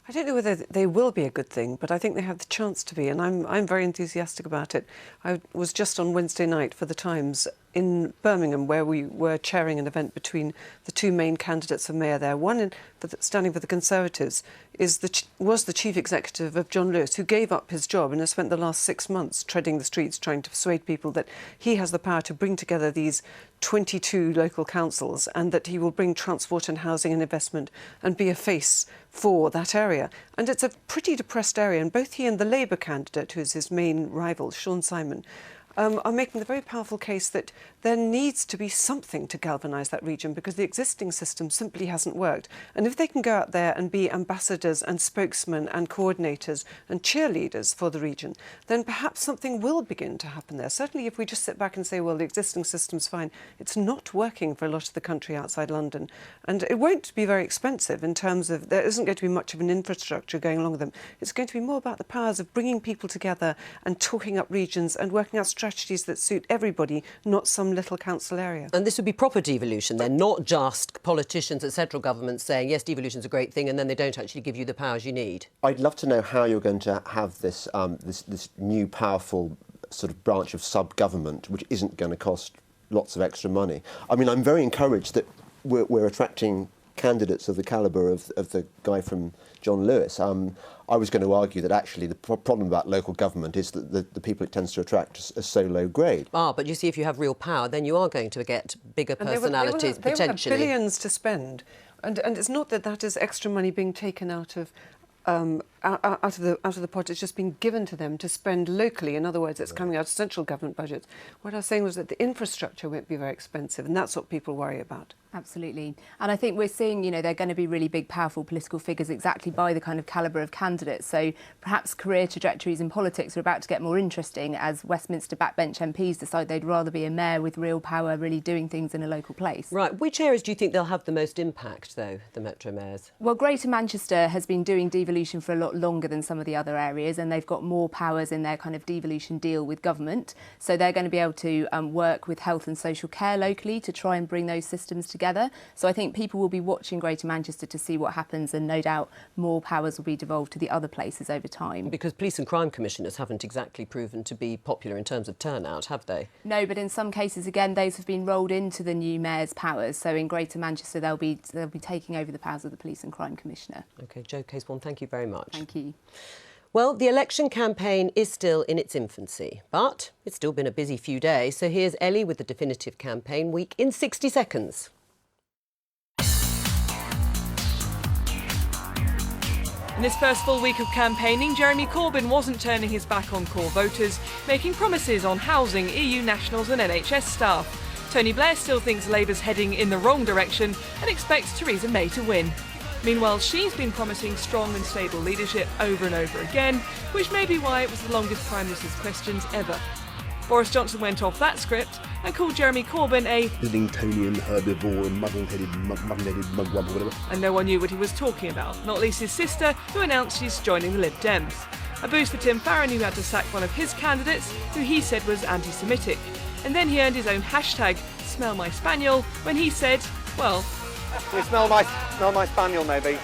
I don't know whether they will be a good thing, but I think they have the chance to be, and I'm very enthusiastic about it. I was just on Wednesday night for The Times in Birmingham, where we were chairing an event between the two main candidates for mayor there. One, standing for the Conservatives, was the chief executive of John Lewis, who gave up his job and has spent the last 6 months treading the streets trying to persuade people that he has the power to bring together these 22 local councils and that he will bring transport and housing and investment and be a face for that area. And it's a pretty depressed area, and both he and the Labour candidate, who is his main rival, Sean Simon, are making the very powerful case that there needs to be something to galvanise that region, because the existing system simply hasn't worked. And if they can go out there and be ambassadors and spokesmen and coordinators and cheerleaders for the region, then perhaps something will begin to happen there. Certainly if we just sit back and say, well, the existing system's fine, it's not working for a lot of the country outside London. And it won't be very expensive in terms of, there isn't going to be much of an infrastructure going along with them. It's going to be more about the powers of bringing people together and talking up regions and working out strategies that suit everybody, not some little council area. And this would be proper devolution then, not just politicians at central governments saying, yes, devolution's a great thing, and then they don't actually give you the powers you need. I'd love to know how you're going to have this, this new powerful sort of branch of sub-government, which isn't going to cost lots of extra money. I mean, I'm very encouraged that we're attracting candidates of the calibre of the guy from John Lewis. I was going to argue that actually the problem about local government is that the people it tends to attract are so low grade. But you see, if you have real power, then you are going to get bigger personalities, potentially. They will have billions to spend. And it's not that that is extra money being taken out of the pot. It's just been given to them to spend locally. In other words, it's coming out of central government budgets. What I was saying was that the infrastructure won't be very expensive, and that's what people worry about. Absolutely. And I think we're seeing, you know, they're going to be really big, powerful political figures exactly by the kind of calibre of candidates. So perhaps career trajectories in politics are about to get more interesting as Westminster backbench MPs decide they'd rather be a mayor with real power, really doing things in a local place. Right. Which areas do you think they'll have the most impact, though, the Metro mayors? Well, Greater Manchester has been doing devolution for a lot longer than some of the other areas, and they've got more powers in their kind of devolution deal with government. So they're going to be able to work with health and social care locally to try and bring those systems together. So I think people will be watching Greater Manchester to see what happens, and no doubt more powers will be devolved to the other places over time. Because police and crime commissioners haven't exactly proven to be popular in terms of turnout, have they? No, but in some cases, again, those have been rolled into the new mayor's powers. So in Greater Manchester, they'll be taking over the powers of the police and crime commissioner. OK, Jo Casebourne, thank you very much. Thank you. Well, the election campaign is still in its infancy, but it's still been a busy few days. So here's Ellie with the definitive campaign week in 60 seconds. In this first full week of campaigning, Jeremy Corbyn wasn't turning his back on core voters, making promises on housing, EU nationals and NHS staff. Tony Blair still thinks Labour's heading in the wrong direction and expects Theresa May to win. Meanwhile, she's been promising strong and stable leadership over and over again, which may be why it was the longest Prime Minister's questions ever. Boris Johnson went off that script and called Jeremy Corbyn a Islingtonian herbivore and muddle-headed mugwump or whatever. And no one knew what he was talking about, not least his sister, who announced she's joining the Lib Dems. A boost for Tim Farron, who had to sack one of his candidates, who he said was anti-Semitic. And then he earned his own hashtag, #SmellMySpaniel, when he said, well... You smell my spaniel, maybe.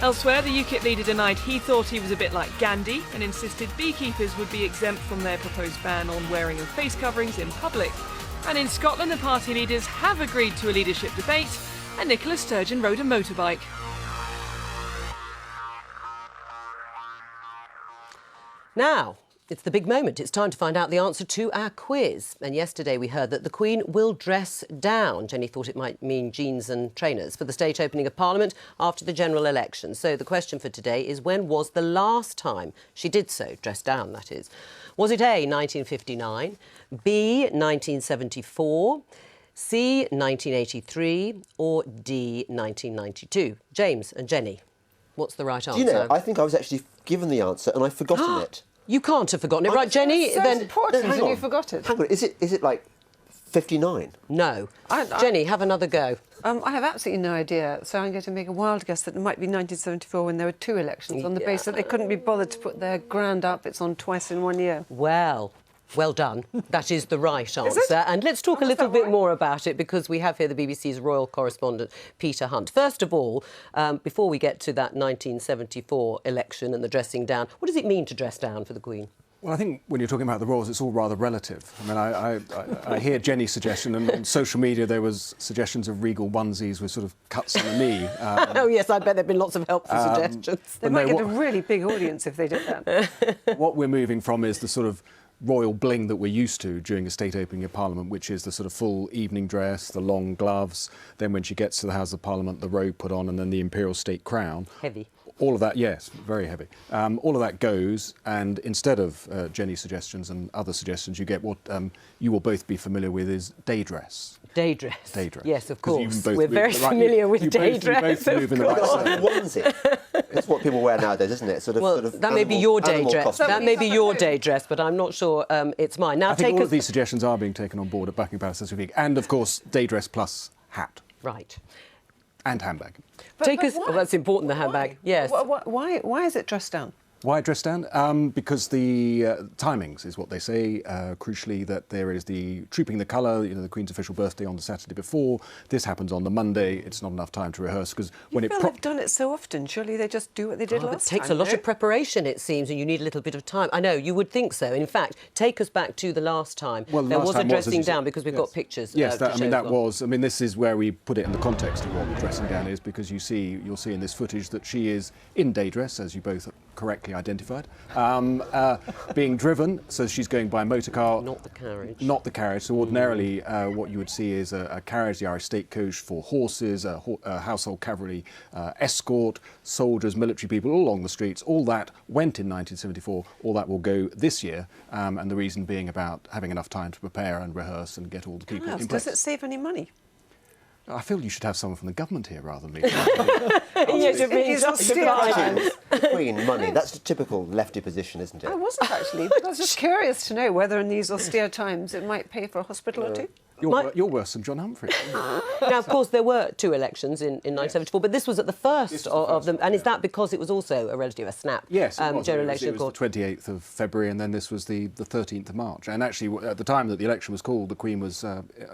Elsewhere, the UKIP leader denied he thought he was a bit like Gandhi and insisted beekeepers would be exempt from their proposed ban on wearing of face coverings in public. And in Scotland, the party leaders have agreed to a leadership debate, and Nicola Sturgeon rode a motorbike. Now, it's the big moment. It's time to find out the answer to our quiz. And yesterday we heard that the Queen will dress down. Jenny thought it might mean jeans and trainers for the state opening of Parliament after the general election. So the question for today is, when was the last time she did so? Dress down, that is. Was it A, 1959, B, 1974, C, 1983 or D, 1992? James and Jenny, what's the right answer? Do you know, I think I was actually given the answer and I've forgotten it. You can't have forgotten it, right, Jenny? So important, hang and you on. forgot it. Hang on, is it like 59? No. Jenny, have another go. I have absolutely no idea, so I'm going to make a wild guess that it might be 1974 when there were 2 elections on the basis that they couldn't be bothered to put their grand outfits on twice in 1 year. Well done. That is the right answer. And let's talk a little bit more about it, because we have here the BBC's royal correspondent, Peter Hunt. First of all, before we get to that 1974 election and the dressing down, what does it mean to dress down for the Queen? Well, I think when you're talking about the royals, it's all rather relative. I mean, I hear Jenny's suggestion, and on social media there was suggestions of regal onesies with sort of cuts on the knee. Oh, yes, I bet there have been lots of helpful suggestions. They might get a really big audience if they did that. What we're moving from is the sort of royal bling that we're used to during a state opening of Parliament, which is the sort of full evening dress, the long gloves, then when she gets to the House of Parliament, the robe put on, and then the imperial state crown. Heavy. All of that, yes, very heavy. All of that goes, and instead of Jenny's suggestions and other suggestions, you get what you will both be familiar with is day dress. Day dress. Day dress. Yes, of 'Cause you course. both We're move very the right- familiar with you day both- dress. You both move in the right Onesie. It's what people wear nowadays, isn't it? Sort of That may be your day dress. costume. That may be your day dress, but I'm not sure it's mine. Now, I think take all us... of these suggestions are being taken on board at Buckingham Palace this week, and of course, day dress plus hat. Right. And handbag. Take us... Oh, that's important, the handbag. Yes. Why is it dressed down? Why dress down? Because the timings is what they say. Crucially, that there is the Trooping the Colour, the Queen's official birthday on the Saturday before. This happens on the Monday. It's not enough time to rehearse because when it. They've done it so often. Surely they just do what they did last time. It takes a lot of preparation, it seems, and you need a little bit of time. I know, you would think so. In fact, take us back to the last time. Well, there last was a time was, as dressing you said, down because we've got pictures. Yes, to show as well. this is where we put it in the context of what the dressing down is, because you'll see in this footage that she is in day dress, as you both correctly identified, being driven, so she's going by motor car. Not the carriage. Not the carriage. So ordinarily what you would see is a carriage, the Irish State Coach for horses, a household cavalry escort, soldiers, military people all along the streets. All that went in 1974. All that will go this year, and the reason being about having enough time to prepare and rehearse and get all the people in place. Does it save any money? I feel you should have someone from the government here rather than me. Yes, you're being justified. Queen money, that's the typical lefty position, isn't it? I wasn't actually, but I was just curious to know whether in these austere times it might pay for a hospital or two. You're worse than John Humphrey. Now, of course, there were 2 elections in 1974, but this was at the first of them. And is that because it was also a snap Yes, it was. general It election? was the 28th of February, and then this was the 13th of March. And actually, at the time that the election was called, the Queen was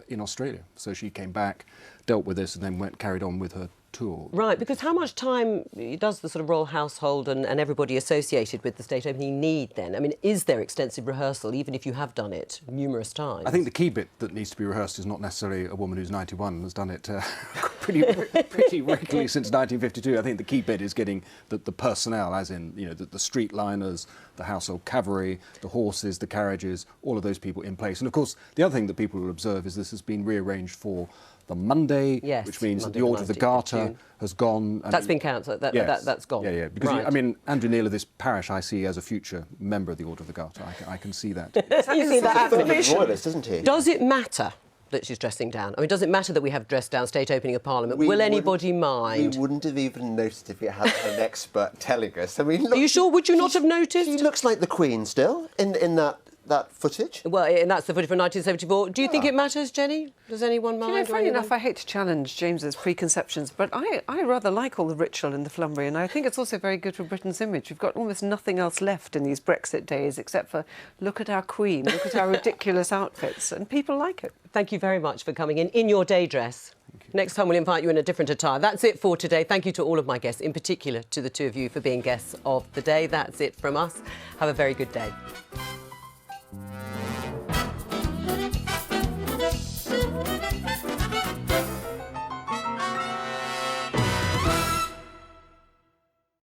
in Australia. So she came back, dealt with this, and then carried on with her tour. Right, because how much time does the sort of royal household and everybody associated with the state opening need then? I mean, is there extensive rehearsal, even if you have done it numerous times? I think the key bit that needs to be rehearsed is not necessarily a woman who's 91 and has done it pretty regularly since 1952. I think the key bit is getting the personnel, as in the streetliners, the household cavalry, the horses, the carriages, all of those people in place. And of course, the other thing that people will observe is this has been rearranged for the Monday, which means that the Order of the Garter has gone. That's been cancelled. That's gone. Yeah. Because right. Andrew Neil of this parish, I see as a future member of the Order of the Garter. I can see that. You see that happening. Royalist, isn't he? Does it matter that she's dressing down? I mean, does it matter that we have dressed down state opening of Parliament? Will anybody mind? We wouldn't have even noticed if we had an expert telling us. I mean, look, are you sure? Would you not have noticed? She looks like the Queen still in that footage. Well, and that's the footage from 1974. Do you think it matters, Jenny? Does anyone mind? Funny enough, I hate to challenge James's preconceptions, but I rather like all the ritual in the flummery, and I think it's also very good for Britain's image. We've got almost nothing else left in these Brexit days except for look at our Queen, look at our ridiculous outfits, and people like it. Thank you very much for coming in your day dress. Next time we'll invite you in a different attire. That's it for today. Thank you to all of my guests, in particular to the 2 of you for being guests of the day. That's it from us. Have a very good day.